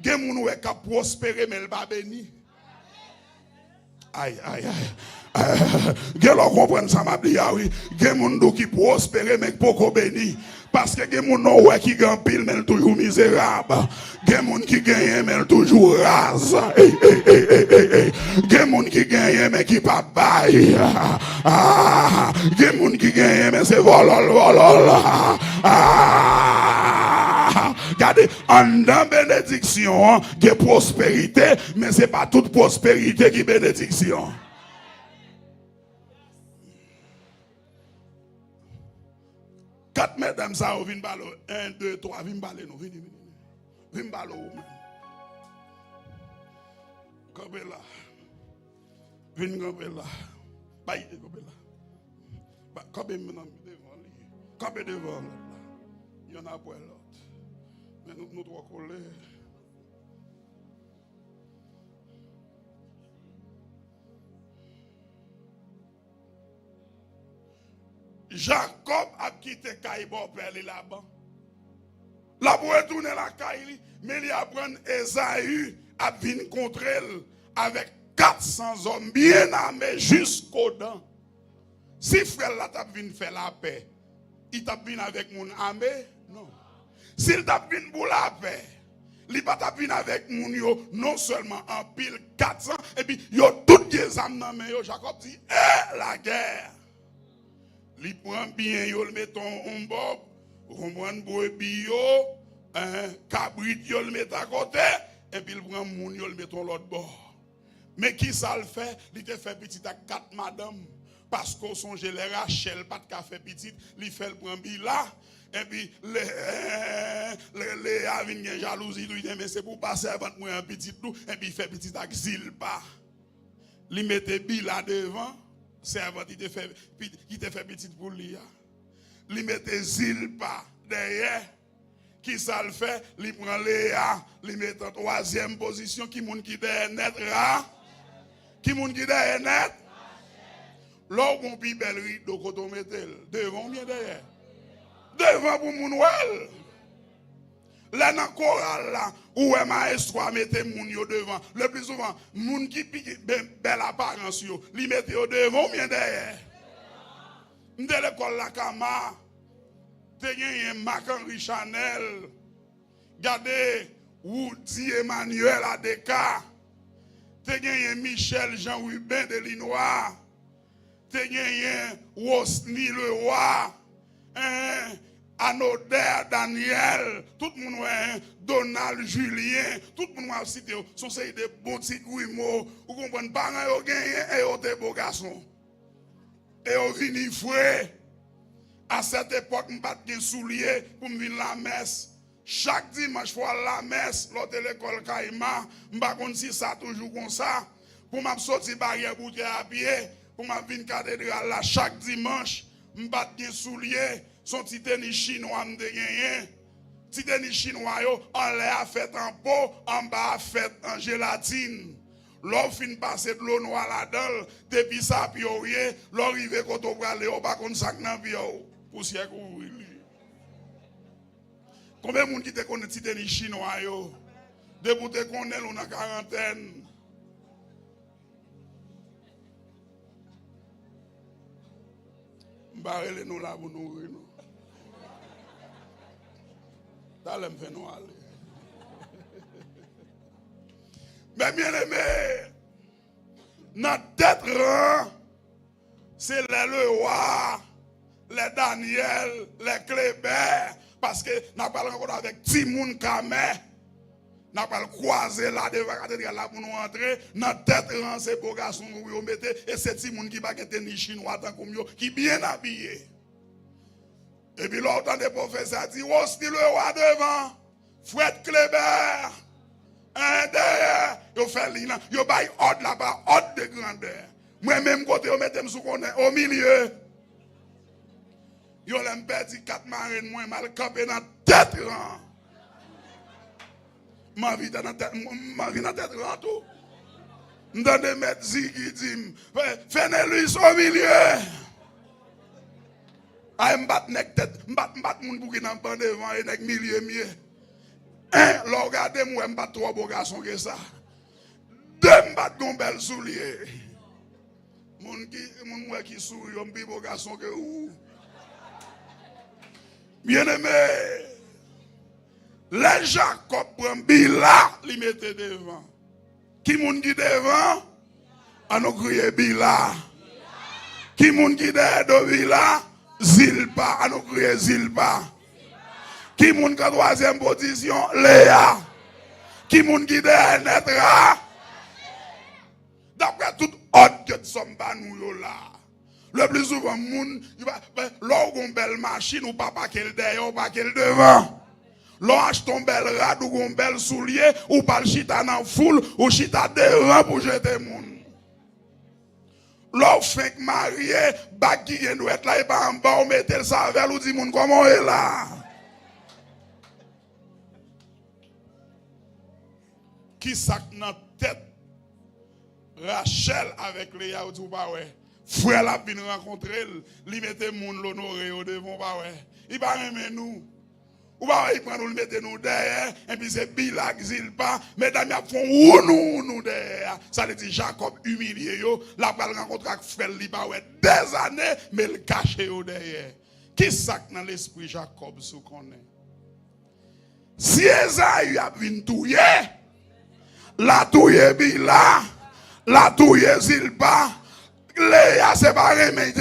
Il y a des gens qui ont prospéré, mais ils ne sont pas bénis. Aïe, aïe, aïe. Il y a des gens qui comprennent ça, il y a des gens qui prospèrent, mais qui ne sont pas bénis. Parce que il y a des gens qui gagnent pile, mais ils sont toujours misérables. Il y a des gens qui gagnent, mais ils sont toujours rases. Il y a des gens qui gagnent, mais qui ne sont pas baillés. Il y a des gens qui gagnent, mais c'est volol. Regardez, en dans bénédiction, il y a prospérité, mais ce n'est pas toute prospérité qui est bénédiction. Quatre mesdames, ça, vous venez balo. 1, 2, 3, venez baler nous. Venez balo. Comme là. Venez comme là. Baille comme là. Comme devant lui. Comme devant là. Il y en a pour l'autre. Mais nous trois collés. Jacob a quitté Caïbo père là-bas. La pour retourner la Caïli, mais il apprend Esaü à venir contre elle avec 400 hommes bien armés jusqu'aux dents. Si frère là t'a venu faire la paix, il t'a venu avec mon armée? Non. S'il t'a venu pour la paix, il t'a venu avec mon yo, non seulement en pile 400, et puis yo toutes les âmes dans mais yo Jacob dit la guerre. Il prend bien, il met en bob, il prend brebis, cabrit, il met à côté, et puis il prend moun, il met en l'autre bord. Mais qui ça le fait? Il te fait petit à 4 madames. Parce qu'on songe les Rachel, pas de café petit, il fait le prend là, et puis les avines jalousie, il dit, mais c'est pour passer avant moi un petit tout, et puis il fait petit à Zilpa. Il mettait là devant. Servant qui te fait petit pour lui. Il mettait Zilpa derrière. Qui ça le fait? Il prend Léa, il met en 3e position. Qui moun qui derrière net ra? Qui moun qui derrière net? Là où on pi belle rideau quand on mette devant bien derrière. Devant pour moun wel. Là dans le choral là, où est maestro à mettre moun yo devant. Le plus souvent, moun qui pique belle apparence yo, li mette yo devant ou bien derrière. M'de l'école la Kama, te gen Marc-Henri Chanel, gade Woody Emmanuel Adeka, te gen Michel Jean-Rubin de Linois, te gen Rosny Leroy, Anoder, Daniel, tout le monde, Donald, Julien, tout le monde a cité, sont des bons petits guimauds, vous comprenez, parents ont gagné et ont des beaux garçons. Et ont venu fouet. À cette époque, je n'ai pas de souliers pour me venir la messe. Chaque dimanche, je vais la messe, l'autre l'école Kaima, je ne sais pas si ça toujours comme ça. Pour me sortir barrière pour à pied, pour me venir cathédrale là, chaque dimanche, je n'ai pas de souliers. Son petit tennis chinois me gagné. Petit tennis chinois, en l'air fait en pot, en bas fait en gélatine. L'on fin passer de l'eau noire là-dedans, depuis ça, puis l'arrivé quand on va aller, on va qu'on sac dans vie, pour s'y couvrir. Combien de monde qui te connaît petit tennis chinois, depuis que tu connais, on a quarantaine. Barrez nous là pour nous. T'allez me faire nous aller. Mais bien aimé, notre tête rang, c'est les roi, les Daniel, les Clébert, parce que nous parlons encore avec Timoun Kamé, nous parlons croiser là devant la cathédrale là pour nous entrer, notre tête rang, c'est pour garçon que vous mettez, et c'est Timoun qui va être ni chinois tant comme yo, qui bien habillé. Et puis l'autre des professeurs dit, oh, c'est le roi devant, Fred Clébert. Un derrière, yo fait l'île, yo baille ordre là-bas, ordre de grandeur. Moi-même, côté, yo mette sous au milieu. Yo l'aime perdu 4 marines, moi, mal campé dans tête rang. Ma vie dans tête rang tout. M'donne mettre Ziggy dit, Fenelus au milieu. Ay m'bat nek tête, m'bat moun pour qui n'en pas devant et nek milieu mieux. L'on regarde moi, je ne suis pas trop beau garçon que ça. Deux, je ne suis pas bel soulier. Mon qui sourit, je suis beau garçon que vous. Bien aimé, les Jacob prennent Bila, ils mettent devant. Qui moun qui devant? On nous crie Bila. Qui moun qui devant Bila? Zilpa, on nous crie Zilpa. Qui moun ka troisième position? Léa. Qui moun qui derrière Netra? D'après tout ordre que nous sommes pas nous là. Le plus souvent, moun, l'on belle machine ou pas qu'elle derrière ou pas qu'elle devant. L'on achète ton bel rad ou un bel soulier ou pas le chita dans foule ou chita devant pour jeter moun. L'on fait marié, baki qui doit être là et pas en bas ou mettez le savel ou dit moun comment est là. Qui sac dans tête Rachel avec Léa ou tout pas ouais. Frère la vinn rencontrer, li mette moun l'honorer au devant pas ouais. Il pas aimer nous. Ou pas il prend nous le mette nous derrière et puis c'est Bila Zilpa, mesdames y font nous derrière. Ça veut dire Jacob humilié yo, la pas rencontrer avec frère li pas ouais des années mais le cacher au derrière. Qui sac dans l'esprit Jacob sous connaît. Si Esaü a vinn touyer la touye Bila, la touye Zilpa, Léa c'est pas remé,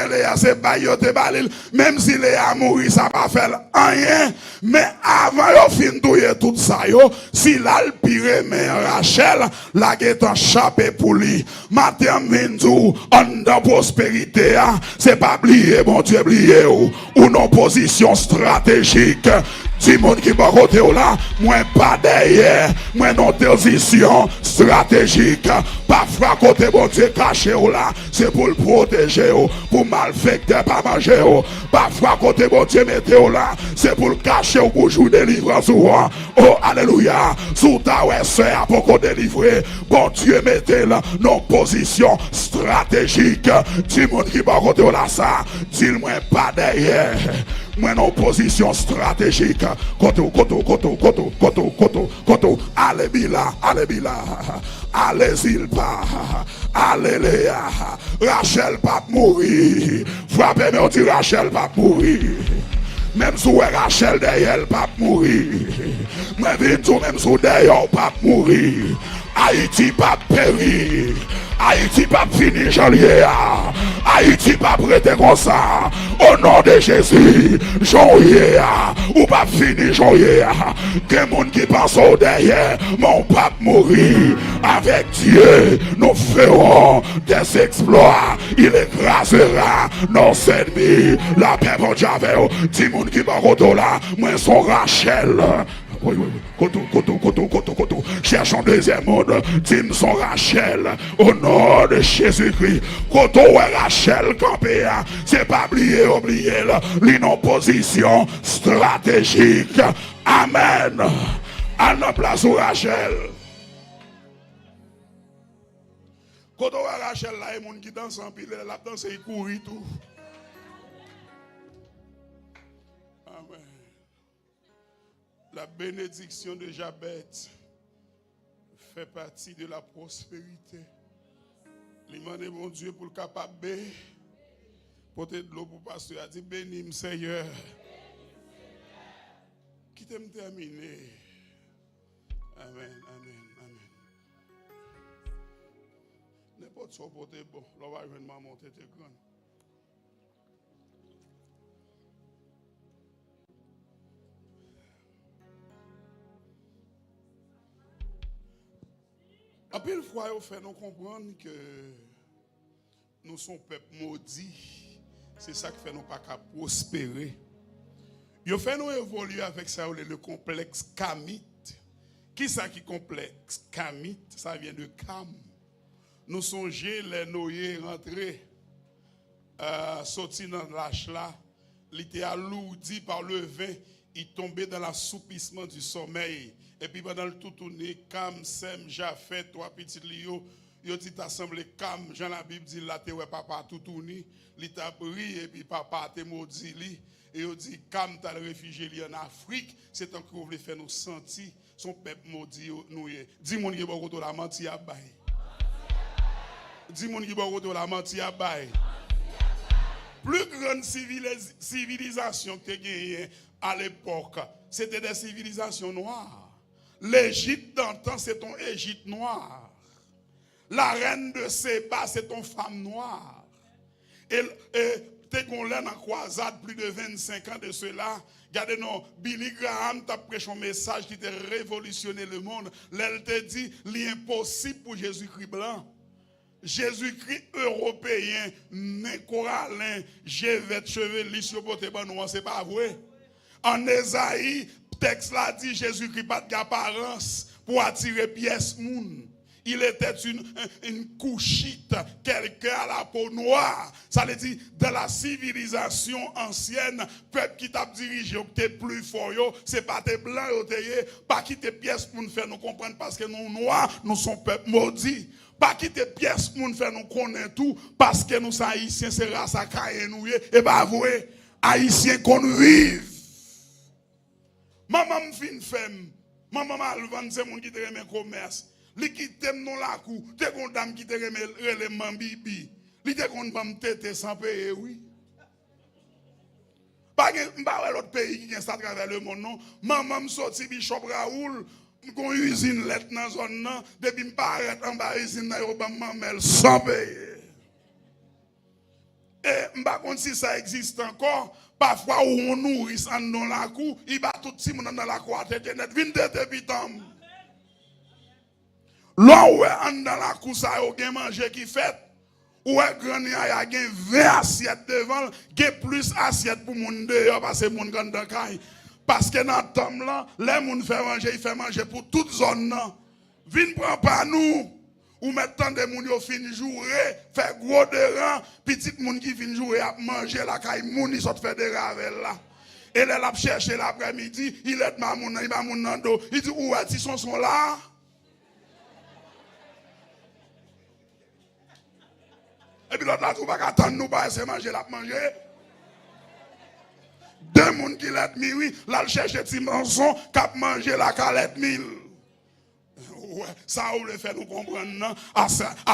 Léa c'est pas yote balil, même si Léa mourit, ça va faire rien, mais avant yo fin touye tout ça yo, si l'al pire mais Rachel, la get en chapé pour lui, matin mindou, en de prospérité, c'est pas oublier, bon Dieu oublier ou non position stratégique. Si mon qui va côté là, moi pas derrière, moi non position stratégique. Parfois côté bon Dieu caché là, c'est pour le protéger, pour malfecter pas manger. Parfois côté bon Dieu mettez là, c'est pour le cacher pour jouer délivrance. Oh alléluia, sous ta ouais soeur pour qu'on délivrer. Bon Dieu mettez là non position stratégique. Si mon qui va côté là ça, dis-moi pas derrière. Moi non position stratégique. Koto. Allez Bila. Allez Zilpa. Allez Léa. Rachel pas mourir. Frappez moi dit Rachel pas mourir. Même si Rachel derrière pas mourir. Mais vite même si derrière pas mourir. Haïti pas périr. Haïti pas fini janvier. Haïti pas prêté comme ça. Au nom de Jésus, janvier, ou pas fini janvier. Que monde qui pense au derrière, mon pape mourir. Avec Dieu, nous ferons des exploits. Il écrasera nos ennemis. La paix pour Javel. Dis monde qui va au là, moi son Rachel. Oui. Koto. Cherchons deuxième monde. Dis son Rachel. Au nom de Jésus-Christ. Koto et Rachel campé. C'est pas oublier l'une position stratégique. Amen. À la place où Rachel. Koto et Rachel là, il y a des gens qui dansent en pile. La danse, il court tout. Amen. La bénédiction de Jabet fait partie de la prospérité. L'imane mon Dieu pour le capable de porter de l'eau pour pasteur. A dit bénis Seigneur. Qui t'aime terminer. Amen. N'importe quoi pour te bon. Là, on va monter tes grands. En pile fois, il fait nous comprendre que nous sommes peuple maudit. C'est ça qui fait nous pas qu'à prospérer. Il fait nous évoluer avec ça, le complexe kamite. Qui ça qui complexe kamite? Ça vient de Cam. Nous songeons les noyés rentrer, sortir dans l'âge là. Il était alourdi par le vin. Il tombait dans l'assoupissement du sommeil. Et puis pendant le tout tourné, Cam, Sem, Jafet, trois petits lios, ils ont dit assemblé Cam, Jean la Bible dit là, t'es ouais papa tout tourné, il t'a pris et puis papa t'es maudit li. Et ils dit Cam t'as le réfugié en Afrique, c'est tant que vous voulez faire nous sentir son peuple maudit nous. Dis-moi qui va la menti à bail. Dis-moi qui va la menti à bail. Plus grande civilisation que tu as gagnée à l'époque, c'était des civilisations noires. L'Égypte d'antan, c'est ton Égypte noire. La reine de Séba, c'est ton femme noire. Et t'es qu'on l'a en croisade plus de 25 ans de cela. Regardez, non, Billy Graham t'a prêché un message qui t'a révolutionné le monde. Elle te dit, l'impossible pour Jésus-Christ blanc. Jésus-Christ européen, Nécoralin, Jévet, chevelu sur le noir, c'est pas vrai. En Esaïe, texte là dit Jésus-Christ pas d'apparence pour attirer pièce moun. Il était une couchite, quelqu'un à la peau noire. Ça veut dire, dans la civilisation ancienne, peuple qui t'a dirigé, qui est plus fort, c'est pas tes blancs, pas qui tes pièces pour nous faire nous comprendre parce que nous noirs, nous sommes peuple maudit. Pas quitter pièce pour nous faire nous connaître tout parce que nous sommes haïtiens, c'est race à cailler nous et pas vrai haïtiens qu'on vive. Maman me fin femme, maman mal vendre c'est monde qui te remet commerce. Li qui t'aime non la cou, te kon dame qui te remet relèvement bibi. Li te kon va me tete sans payer oui. Pas l'autre pays qui vient ça à travers le monde non. Maman me sorti Bishop Raoul. Qu'on usine lettre dans la zone, depuis que je paraît en bas usine, je sans payer. Et je ne sais pas si ça existe encore. Parfois, où on nourrit dans la cour, il va tout le monde dans la cour, tête net, vine de pitam. Là où on dans la cour, ça y a manger qui fait. Où est grand, il y a 20 assiettes devant, il y a plus assiettes pour mon dehors, parce que mon grand dans caille. Parce que dans le temps là, les gens font manger, ils font manger pour toute zone. Vine prend pas nous. Ou maintenant des gens qui fin jouer, fait gros de rang, petit moun qui fin jouer à manger la caille moun, ils sont fait des ravels là. Et là, il cherché l'après-midi, il est ma moun, il va moun nan do. Il dit où est-ce qu'ils sont là? Et puis l'autre là, tu vas attendre nous pas essayer manger la manger. Deux moun qui l'est mis, oui, là, le cherche petit mensonge, cap manger la calette mille. Ouais, ça ou le fait nous comprendre, non? À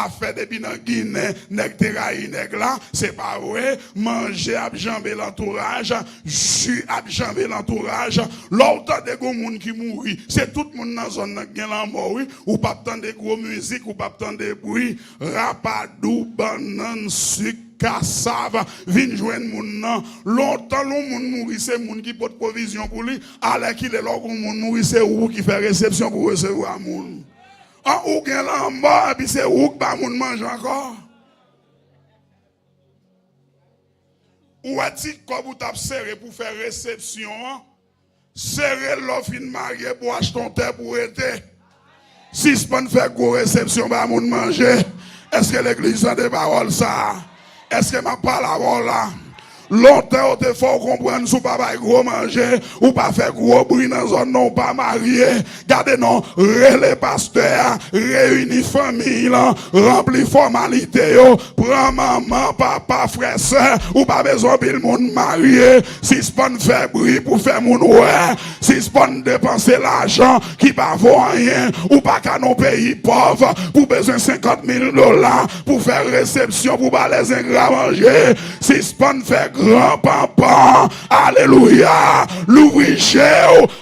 faire depuis dans Guinée, nèg teraï, nèg là, c'est pas vrai. Manger à jamber l'entourage, jus à jamber l'entourage. L'autre des gros moun qui mourit, c'est tout le monde dans la zone qui est mort, oui. Ou pas tant de gros musique, ou pas tant de bruit. Rapadou, banane, sucre, cassave, vin joindre moun nan. Longtemps, l'on moun mourit, c'est moun qui porte provision pour lui. Alors qu'il est là, moun mourit, c'est ou qui fait réception pour recevoir moun. En ou gen là en bas, et puis c'est ou qui ba moun mange encore. Ou est-il comme vous t'avez serré pour faire réception? Serré l'offre marié pour acheter ton terre pour être. Si ce pas faire gros réception, bah moun manger. Est-ce que l'église a des paroles ça? Est-ce que ma parole là? Longtemps, on te faut comprendre si pas gros manger ou pas faire gros bruit dans zone non pas marié. Gardez non, les pasteurs, réunis famille, rempli formalité, prends maman, papa, frère, soeur, ou pas besoin de le monde marié. Si c'est pas faire bruit pour faire mon ouais, si c'est pas dépenser l'argent qui pas vaut rien, ou pas qu'à nos pays pauvres, pour besoin de $50,000 pour faire réception, pour pas les ingrats manger. Si c'est pas faire grand-papa, alléluia, louis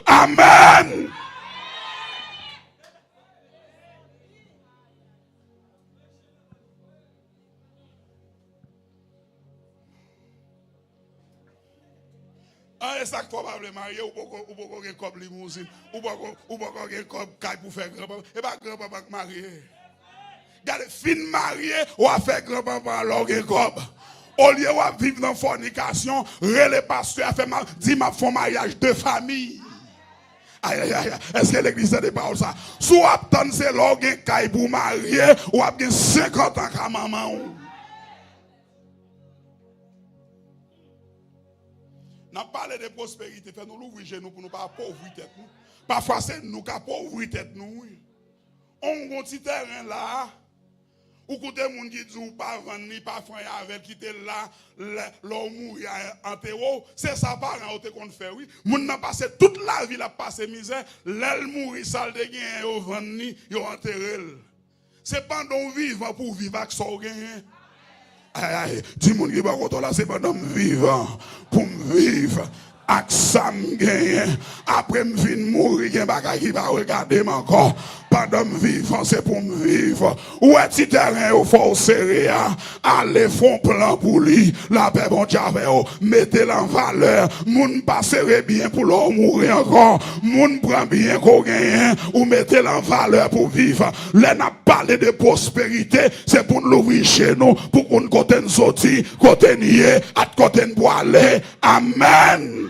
amen. Ah, et ça qu'il faut pas le marier, ou pas qu'on ait comme limousine, ou pas qu'on ait comme caille pour faire grand-papa, et pas grand-papa qui marié. Regardez, fin marié, ou à faire grand-papa alors qu'il comme. Au lieu de vivre dans la fornication, les pasteurs fait mal, dit m'a fait mariage de famille. Aïe, aïe, aïe. Est-ce que l'église a des paroles ça? Soit attendre c'est l'orgue caille pour marier, ou à 50 ans qu'à maman. N'a parlé de prospérité, fait nous l'ouvrir chez nous pour nous pas pauvrir tête nous. Parfois c'est nous qui pauvrir tête nous. On a un petit terrain là. Ou côté moun qui dit ou pas vendre ni pas frère avec qui était là l'homme mourir en terreau, c'est ça parent te qu'on fait oui. Moun n'a passé toute la vie la passé misère, l'elle mourir sale de gain yo vendre ni yo enterrer. C'est pendant vivant pour vivre avec ça gain. Aïe aïe, dis moun qui pas content là c'est pendant vivant pour vivre. Ak ça m'gagne après me fin mourir gen bagay qui va regarder encore pendant me vivre c'est pour me vivre ou est terrain au fort serré allez font plan pour lui la paix bon Dieu mettez en valeur moun pas serré bien pour l'homme mourir encore moun prend bien qu'on gagne ou mettez en valeur pour vivre là n'a parlé de prospérité c'est pour l'ouvrir chez nous pour qu'on côté nous sortir côté nier à côté nous aller amen.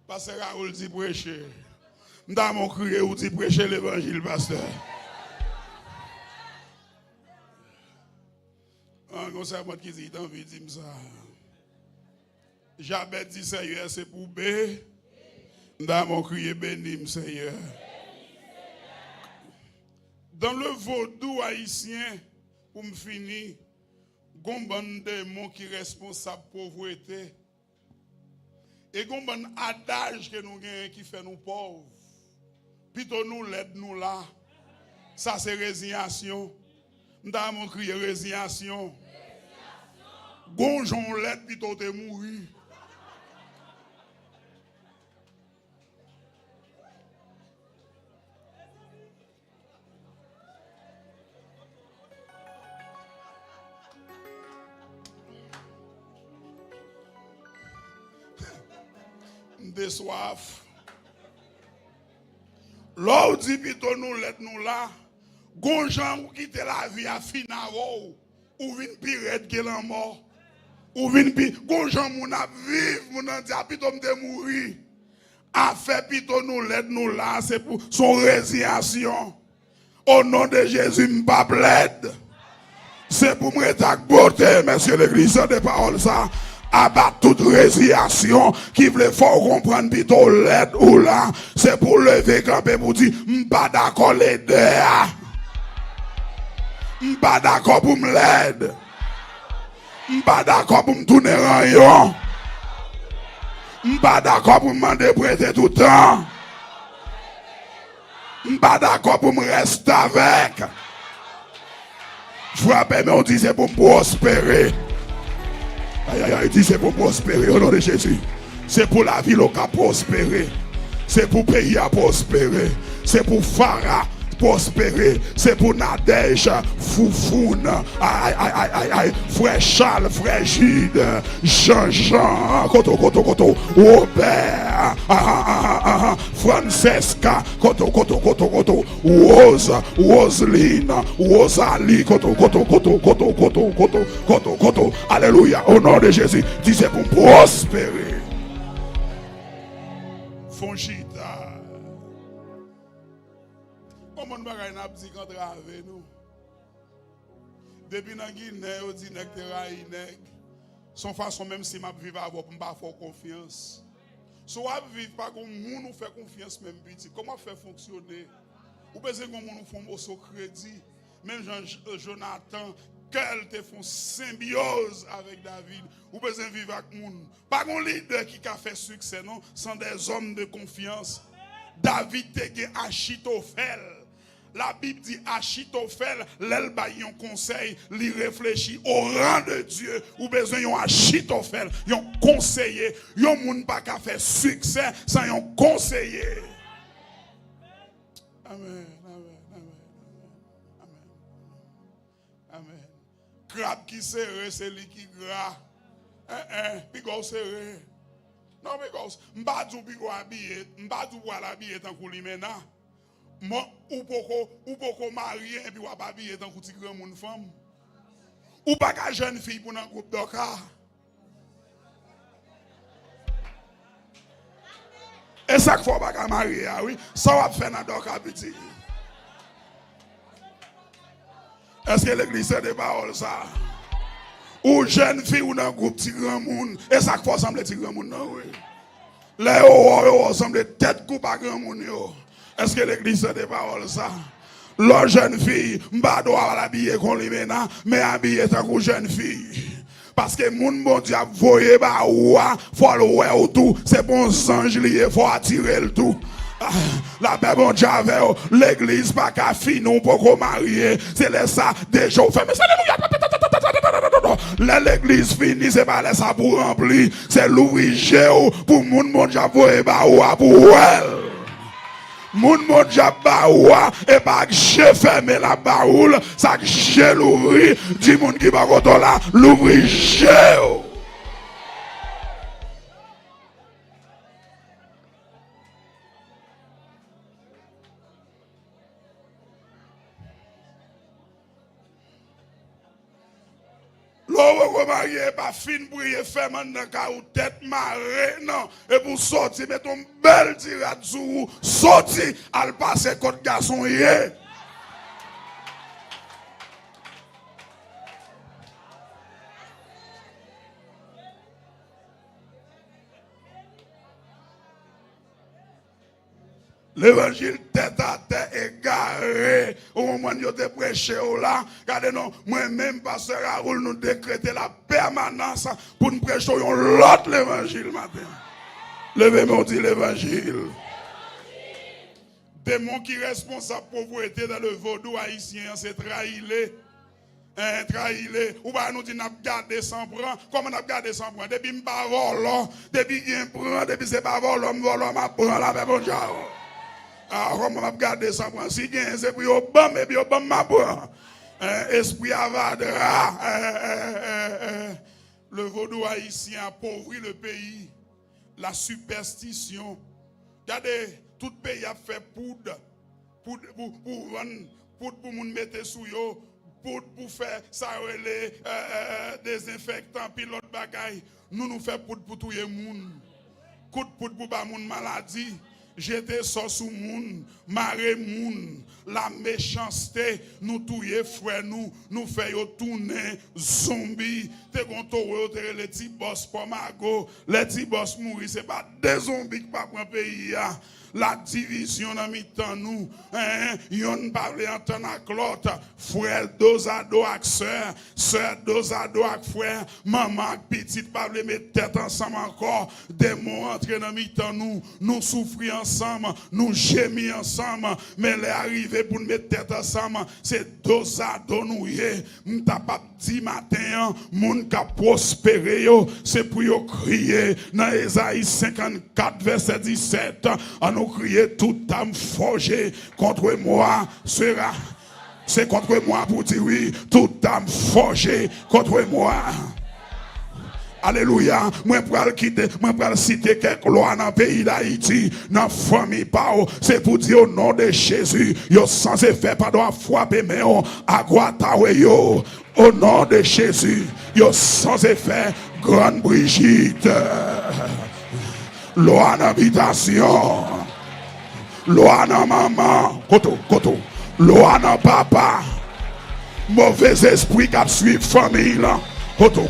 Pasteur Raoul dit prêcher. Dans mon crier ou dit prêcher l'évangile, pasteur. Un conseil qui dit, envie de dire ça. J'avais dit, Seigneur, c'est pour B. Dans mon crier, bénis, Seigneur. Dans le vaudou haïtien, pour me finir, gomban démon qui est responsable de la pauvreté. Et gomban adage que nous gagnons qui fait nous pauvres. Plutôt nous l'aide nous là. Ça c'est résignation. Nous avons crié résignation. Gonjon l'aide plutôt de mourir. De soif. L'on dit plutôt nous l'être nous là. Gonjan ou quitte la vie à finavo ou vin pirate qui est mort. Ou vin gonjan moun a vivre moun a dit plutôt me mourir. A fait plutôt nous l'être nous là c'est pour son résignation. Au nom de Jésus m'pas plaide. C'est pour me tak beauté monsieur l'église des paroles ça. Abattre toute résignation qui voulait fort comprendre plutôt l'aide ou là c'est pour lever camper pour dire m'pas d'accord l'aider m'pas d'accord pour me l'aide m'pas d'accord pour me tourner rayon m'pas d'accord pour me demander prêter tout le temps m'pas d'accord pour me rester avec frappez mais on dit c'est pour me prospérer. Aïe, aïe, aïe, dit c'est pour prospérer au nom de Jésus. C'est pour la ville qui a prospéré. C'est pour le pays à prospérer. c'est pour Farah prospérer, c'est pour Nadège, Foufoune, frère Charles, frère Gide, Jean-Jean, Koto, Robert, Francesca, Koto, Roseline, Rosalie, Koto, alléluia, au nom de Jésus, dis c'est pour prospérer. Fonchita. Comment nous avons dit qu'on travaille nous? Depuis que Guinée, on dit que son façon même si je vivre avec vous, je pas faire confiance. Si vous vivez pas comme nous, nous fait confiance même petit. Comment faire fonctionner? Ou besoin que nous faisons au crédit. Même Jonathan, qu'elle te font symbiose avec David. Ou besoin vivre avec nous. Pas un leader qui a fait succès, non, sans des hommes de confiance. David te gen Achitophel. La Bible dit Achitophel, l'el ba yon conseil, li réfléchit au rang de Dieu, ou besoin yon Achitophel, yon conseiller, yon moun pa ka fait succès sans yon conseiller. Amen, amen, amen, amen, amen. Crabe qui serré, c'est lui qui gras. Pigo serré. Non, because m'badou pigo habillé, m'badou wala habillé tant kou li mena. Moi, ou poko marié et puis ou pas habillé tant kou ti grand moun femme. Ou pas ka jeune fille pour un groupe d'oka. Et ça qu'il faut pas ka marié, oui. Ça va faire dans d'oka petit. Est-ce que l'église a des paroles ça? Ou jeune fille ou dans un groupe petit grand monde. Et ça qu'il faut ressembler petit grand monde, non, oui. Les hauts ressemblent tête coupe à grand monde. Est-ce que l'église a des paroles ça? La jeune fille, m'ba doit l'habiller qu'on lui mena, mais habiller tant que jeune fille. Parce que moun bon Dieu a voyé ba ouah, faut le ouais ou tout, c'est bon ange lié, faut attirer le tout. La paix bon Dieu avec l'église pas qu'à finir pour qu'on marie, c'est là ça déjà fait mais l'église finie, c'est pas là ça pour remplir, c'est l'ouvrier pour moun bon Dieu voyé ba ouah pour elle. Moun mon jabba ouah et pas j'ai fermé la baoule, ça que j'ai l'ouvri, dit moun qui va koto là, l'ouvri j'ai. L'on marié pas fin prier fait maintenant ka ou tête marée non et pour sortir mettre une belle tirade sur sortir al passer côté garçon yé. L'évangile tête à tête égaré. Au moment où te prêché là, regardez non, moi-même, pasteur Raoul, nous décréter la permanence pour nous prêcher l'autre l'évangile matin. Levez-moi, dit l'évangile. Démon qui est responsable de la pauvreté dans le vaudou haïtien, c'est trahilé. Trahilé. Ou pas nous dit n'a gardé sans prendre. Comment n'a gardé sans prendre? Depuis m'pa volant, depuis bien prend, depuis c'est pas volant, m'a prend la paix bon Dieu. Ah, comment m'a gardé sans prendre? Si bien c'est pour yo bam et puis yo bam m'a prend. Esprit avadra. Le vaudou haïtien appauvrit le pays. La superstition. Regardez, tout pays a fait poudre. Poudre pour moun mettre sous yo. Pour faire ça les désinfectants puis l'autre bagaille. Nous faisons poudre pour tout le monde. Coup de poudre pour pas moun maladie. J'étais sous moun, maré moun, la méchanceté, nous touye frère nous faisons tourner zombie, te gonto les petits boss pomago, les petits boss mourir, c'est pas des zombies qui pas prend pays ya. La division dans mi-temps nous, yon parle en temps à l'autre, frère dos à dos avec sœur dos à dos avec frère, maman avec petite parle mettre tête ensemble encore, des mots entrer dans mi-temps nous souffrir ensemble, nous gémir ensemble, mais les arriver pour nous mettre tête ensemble, c'est dos à dos nous yé, m'ta pas dit matin, moun ka prospérer yo, c'est pour yo crier dans Ésaïe 54 verset 17, en nous nous crier toute âme forgée contre moi sera. C'est contre moi pour dire oui, toute âme forgée contre moi. Alléluia. Moi pour quitter, moi pour citer quelques lois dans le pays d'Haïti, dans la famille Pao, c'est pour dire au nom de Jésus, yo sans effet pardon frapper mais à Guataweyo. Au nom de Jésus, yo sans effet grande Brigitte. Loi d'habitation. Loi dans maman, koto. Loi dans papa. Mauvais esprit qui suit famille là. Koto.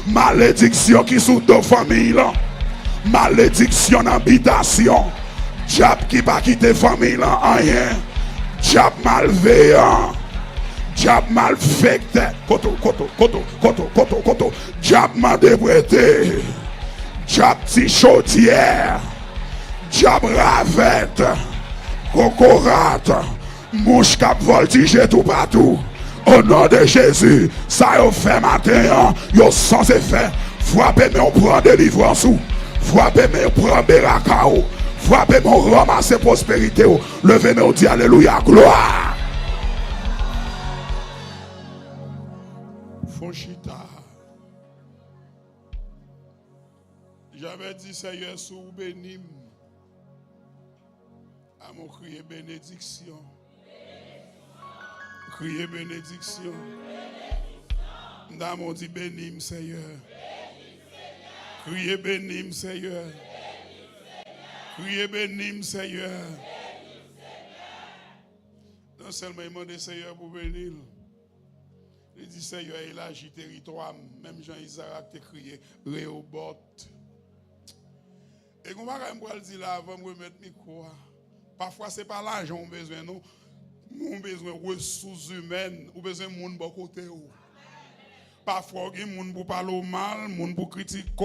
Malédiction qui sous deux familles là. Malédiction d'habitation. Diable qui pas quitter famille là, rien. Diable malveillant. Diable malfecté. Koto. Diable mal débrété. Diable petit chaudière. Diable ravette. Cocorate. Mouche cap voltige tout partout. Au nom de Jésus, ça y fait matin, yo sans effet. Frappez mais on prend délivrance ou. Frappez mais on prend Berakao. Frappez mais on ramasse prospérité ou. Levez mais on dit alléluia, gloire. Fonchita. J'avais dit Seigneur sous bénim. À mon crier bénédiction. Crier bénédiction. Nous dit bénim Seigneur. Crier bénim Seigneur. Crier bénim Seigneur. Non seulement il demande Seigneur pour bénir. Il dit Seigneur, il agit territoire. Même Jean-Isaac te crié Réhobot. Et comment je vais dire là avant de remettre mes micro. Parfois c'est pas l'argent qu'on a besoin nous. Nous avons besoin de ressources humaines, nous avons besoin de monde bon côté. Parfois, il y a des gens qui parlent mal, des gens qui critiquent,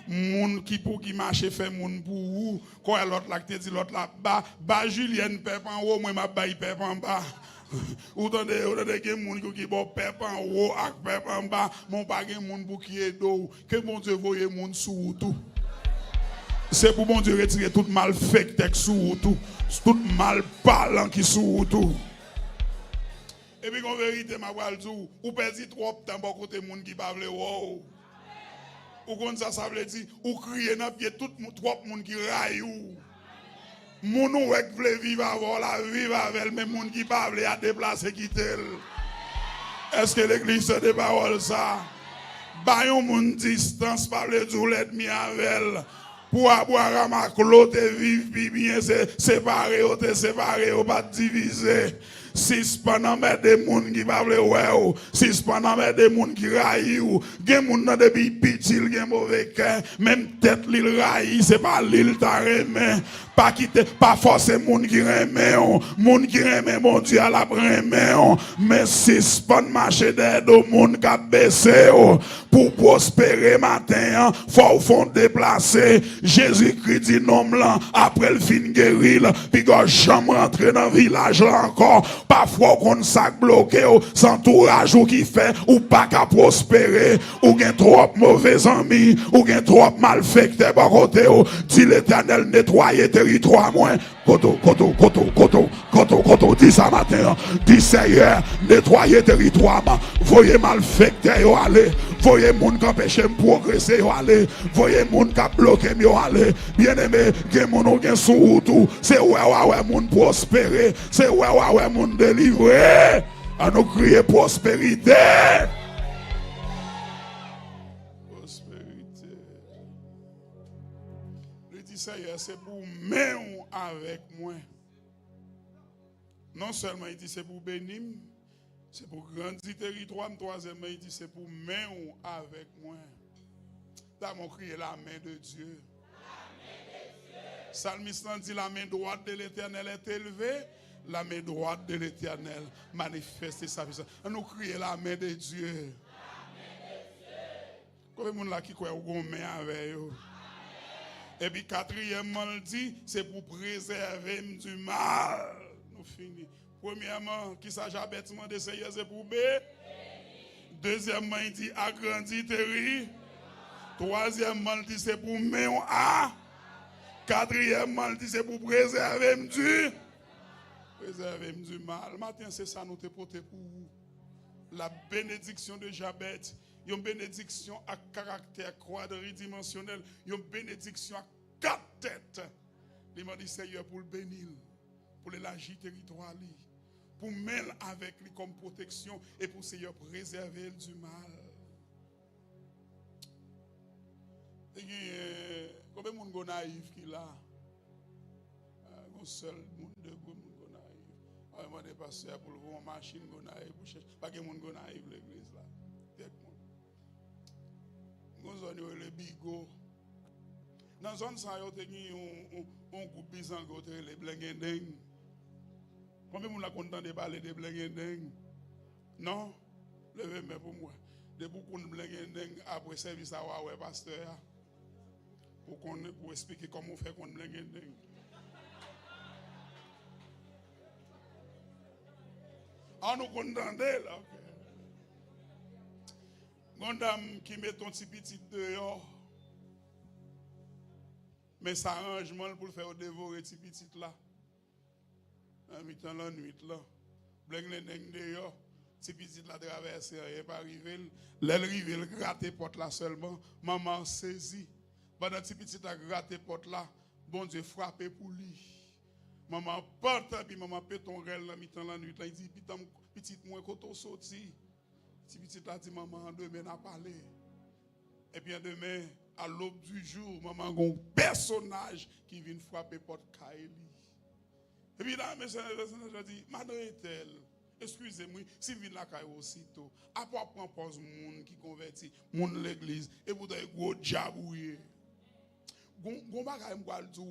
des gens qui marchent, faire des gens pour vous. Quand l'autre là te dit l'autre là bas Julienne pep en haut, moi m'a bail pep en bas. Ou dans des gens qui bon pep en haut ak pep en bas, mon pas des gens pour qui est d'eau, que bon Dieu voye les gens sous tout. C'est pour bon Dieu retirer tout mal fait sous tout. Tout mal parlant qui sous tout. Et puis en vérité, ma voix dit, ou perdit trop de temps pour côté monde qui parle wow. Ou comme ça veut dire, ou crier dans pied tout trop monde qui raille ou. Mon ou veut vivre avant la vivre avec mais monde qui parle à déplacer quitter. Est-ce que l'église se déparole ça? Bayon monde distance parler du l'ennemi avec. Pour avoir à ma clotte et vivre bien, c'est séparé, pas diviser. Si pendant mettre des gens qui parlent ouais, si pendant mettre des gens qui raillent, des gens dans des petits, des mauvais cœur, même tête l'île raille, c'est pas l'île t'a remis. Pas quitter, pas forcer moun qui remet, moun qui remet mon Dieu à la remet, mais si pendant marcher d'aide au monde qui a baissé, pour prospérer matin, faut fond déplacer. Jésus-Christ dit non blanc, après le fin guérir, puis quand jamais rentrer dans le village là encore, parfois qu'on sac bloqué, sans entourage qui fait, ou pas qu'à prospérer, ou gen trop mauvais amis, ou gen trop malfectés par côté, dit l'Éternel nettoyer territoire moins. Koto, dis ça matin, dis Seigneur, nettoyer territoire, voyez malfectés yo aller, voyez moun qui empêche me progresser yo aller, voyez moun qui bloqué yo aller, bien aimé, gen moun gen sous tout, c'est ouais moun prospérer, c'est ouais moun délivrer, à nous crier prospérité. Seigneur, c'est pour même avec moi. Non seulement il dit c'est pour bénir, c'est pour grandir territoire. Troisièmement, il dit c'est pour même avec moi. T'as mon crié la main de Dieu. Psalmiste dit la main droite de l'Éternel est élevée, la main droite de l'Éternel manifeste sa puissance. Nous crions la main de Dieu. Combien de gens qui croient qu'on main avec eux? Et puis quatrièmement, il dit, c'est pour préserver du mal. Nous finissons. Premièrement, qui s'agit bêtement de Seigneur, c'est pour B. Deuxièmement, il dit, agrandir territoire. Troisièmement, il dit, c'est pour A. Quatrièmement, il dit c'est pour préserver du. Préserver du mal. Matin, c'est ça nous te porter pour vous. La bénédiction de Jabet, une bénédiction à caractère quadridimensionnel, une bénédiction à 4 têtes. Il m'a dit Seigneur pour le bénir, pour l'élargir territoire, pour mêler avec lui comme protection et pour Seigneur préserver du mal. Combien de monde naïf qui là? Un seul monde de monde naïf. Je demande pasteur pour voir une machine naïf pour chercher. Pas que monde naïf l'église là. Nous avons le bigot. Dans la zone ça, il y a un groupe bizango, les blengendeng. Combien de monde a content de parler de blengendeng? Non? Levez-moi pour moi. De beaucoup de blengendeng après service à ouais pasteur. Pour expliquer comment on fait qu'on blengendeng. Ah, nous contendez là. Gondam qui met ton petit petit dehors. Mais ça arrangement pour le faire dévorer petit petit là. En mi-temps la nuit là. Blengendeng dehors. Petit petit là traverser, il pas arrivé. L'arrivé, il gratte porte là seulement. Maman saisit. Pendant petit petit là gratte porte là. Bon Dieu frappé pour lui. Maman porte, puis maman peut ton rêve là, mi-temps la nuit. Là, il dit, petit moins quand on sorti. Petit là dit, maman, demain n'a parlé. Et bien demain, à l'aube du jour, maman a un personnage qui vient frapper porte Kaeli. Et puis là, mes personnage dit, madame est-elle? Excusez-moi, si vous venez là aussitôt, après prendre pause monde qui convertit, monde l'église, et vous avez gros jabouye. Gon bagay m'gal dou.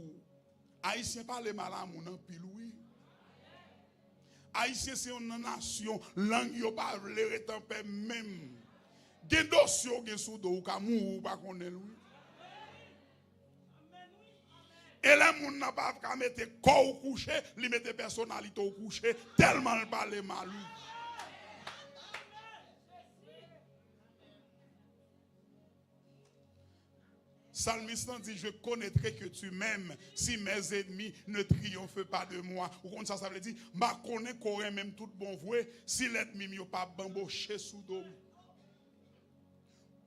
Haïtien parle mal à mon en pile oui. Haïtien c'est une nation, langue yo pas vle retamper même. Gen dossier gen sou do ou ka mou ou pa connaît lui. Et là moun n'a pas ka mette corps au coucher, li mette personnalité au coucher, tellement il parle mal lui. Psalmiste dit, je connaîtrai que tu m'aimes si mes ennemis ne triomphent pas de moi. Ou comme ça veut dire, je connais qu'on aurait même tout bon voué si l'ennemi n'a pas bamboché sous dos.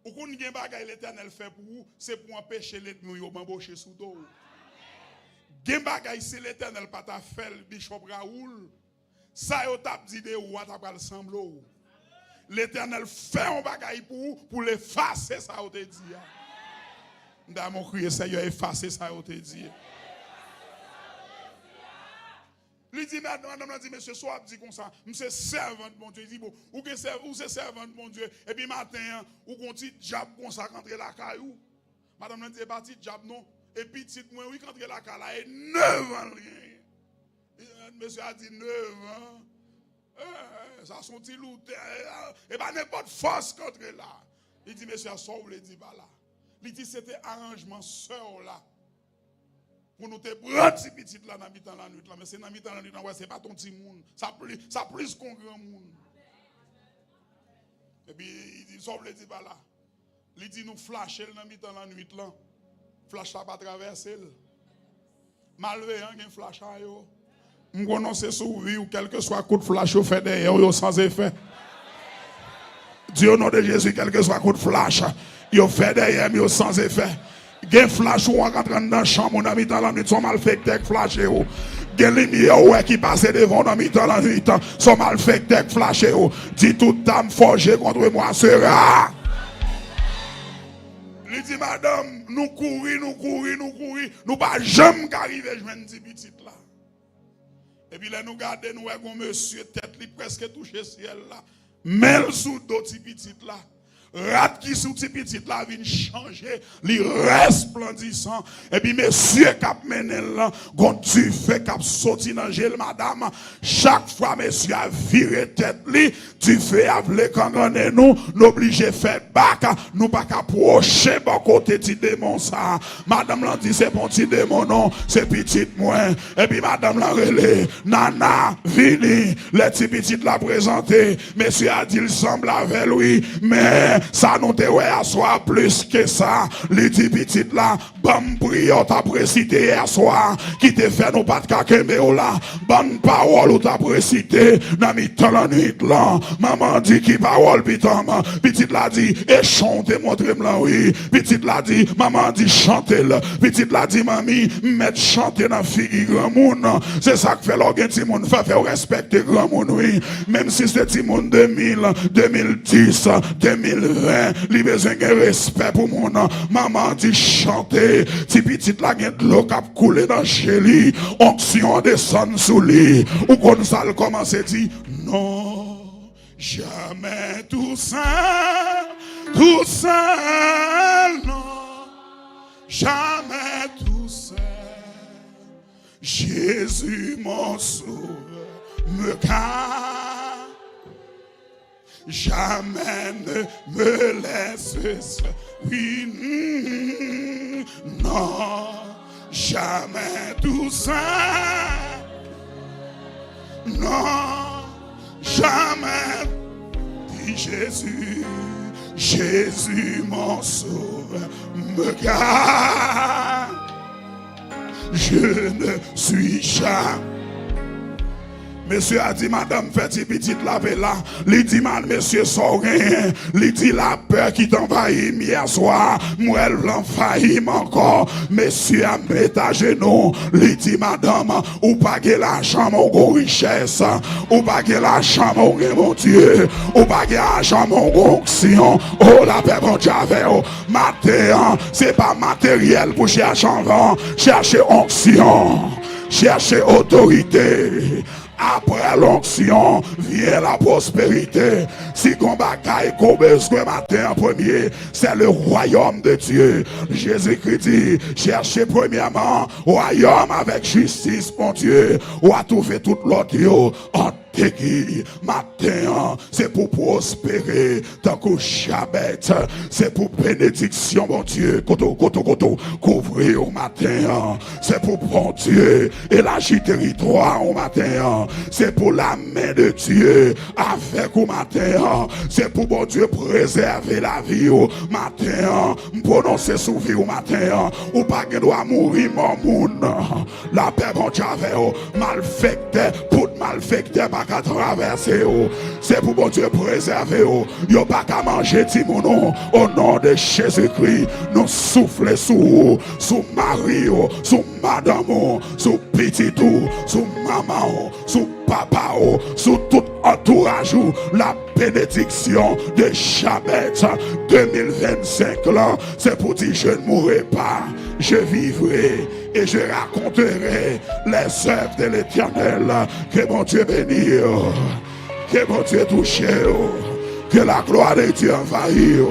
Ou qu'on gen bagay l'Éternel fait pour vous, c'est pour empêcher l'ennemi de bambocher sous dos. Gen bagay si l'Éternel pas ta fait le Bishop Raoul, ça yo t'a dit de ou t'a pas le semblo. L'Éternel fait un bagay pour l'effacer ça ou te dit. Dans mon crier, Seigneur, effacer ça, on te dit. Il dit, madame, dit, monsieur, soit dit comme ça, monsieur, servant de mon Dieu. Il dit, bon, ou c'est servant de mon Dieu. Et puis, matin, ou qu'on dit, diable, qu'on s'est rentré la caillou. Madame, dit, pas dit, diable, non. Et puis, dit, moi, oui, rentré la caillou, et 9 ans, rien. Monsieur a dit, 9 ans. Ça sont ils loutés. Et bien, n'importe force contre là. Il dit, monsieur, sauve les dit, bah là. Il dit c'était arrangement seul là. Pour nous te prendre petit petit là dans la nuit là. Mais c'est dans la nuit là, c'est pas ton petit monde. Ça plus qu'on grand monde. Et puis il dit, sauve les dit bah là. Il dit nous flasher dans la nuit là. Flash ça pas traverser. Malveillant gen flash a yo. M'gonnon c'est sous vie ou quel que soit coup de flash au fait derrière yo sans effet. Dieu au nom de Jésus quel que soit coup de flash. Yo fait derrière yo sans effet. Gen flash ou en rentrant dans chambre mon ami dans la nuit sont mal fait tech flash ou. Gen lumière ou qui passe devant dans mi dans la nuit sont mal fait tech flash ou. Dit toute âme forgée contre moi sera. Il dit madame, nous courir, nous pas jamais arriver joindre petit petit là. Et puis là nous garder nous un monsieur tête li presque touché ciel là. Mêle sous d'autres petit là. Rat qui sous petit la vient changer, li resplendissant. Et puis monsieur cap menel là, quand tu fais cap sorti dans gel madame, chaque fois monsieur a viré tête li, tu fais appeler quand on est nous, n'obligé faire bac, nous pas approcher bon côté petit démon ça. Madame l'a dit c'est bon petit démon non, c'est petit moins. Et puis madame l'a relé, nana, vini, les petits petites l'a présenté, monsieur a dit il semble avec lui, mais Mais ça nous te ouais à soir plus que ça. Les dit petite là, bonne prière t'a précité hier soir. Qui te fait nous pas de kakembe là. Bonne parole ou t'a précité. Dans mi temps la nuit là. Maman dit qui parole pitam. Petite là dit, et chante montre-moi oui. Petite là dit, maman dit chantez le. Petite là dit, mamie, mettre chanter dans fille grand monde. C'est ça que fait l'organe ti monde fait respecter grand monde oui. Même si c'est ti monde 2000, 2010, 2020, li besoin de respect pour mon nom. Maman dit chanter, ti petite la gen de l'eau k'ap couler dans chez lui, onction descend sous lui. Ou kon ça commence dit non, jamais tout seul, non, jamais tout seul. Jésus mon sauveur me garde, jamais ne me laisse seul. Oui, non, jamais tout seul. Non, jamais, dit Jésus, Jésus mon sauveur me garde. Je ne suis jamais. Monsieur a dit, madame, faites petite la là. Il dit, monsieur, sort rien. Il dit, la peur qui t'envahit hier soir. Moi, elle l'envahit encore. Monsieur a mis à genoux. Il dit, madame, ou pas que l'argent, mon gros richesse. Ou pas que l'argent, mon Dieu. Ou pas que l'argent, mon gros onction. Oh, la paix, mon Dieu, matin, c'est pas matériel pour chercher en vent. Chercher onction. Chercher autorité. Après l'onction vient la prospérité. Si qu'on bagaille qu'on besoin matin en premier, c'est le royaume de Dieu. Jésus-Christ dit, cherchez premièrement royaume avec justice, mon Dieu. Ou à trouver toute l'autre en qui matin, c'est pour prospérer tant que Chabet, c'est pour bénédiction, mon Dieu, koto, couvrir au matin, c'est pour bon Dieu, élargir territoire au matin, c'est pour la main de Dieu avec au matin, c'est pour bon Dieu préserver la vie au matin, prononcer sous vie au matin, ou pas que doit mourir mon monde, la paix mon Dieu malfecté, pour malfecté pas qu'à traverser, c'est pour bon Dieu préserver, yo pas qu'à manger timonon, au nom de Jésus-Christ, nous souffler sous mari, sous madame, sous petit tout, sous maman, sous papa, sous tout entourage, la bénédiction de Chabet 2025 là, c'est pour dire je ne mourrai pas, je vivrai et je raconterai les œuvres de l'Éternel. Que mon Dieu bénisse, que mon Dieu touche, que la gloire de Dieu envahisse,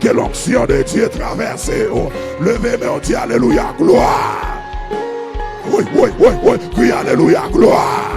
que l'onction de Dieu traverse. Levez-moi, on dit alléluia, gloire. Oui, crie alléluia, gloire.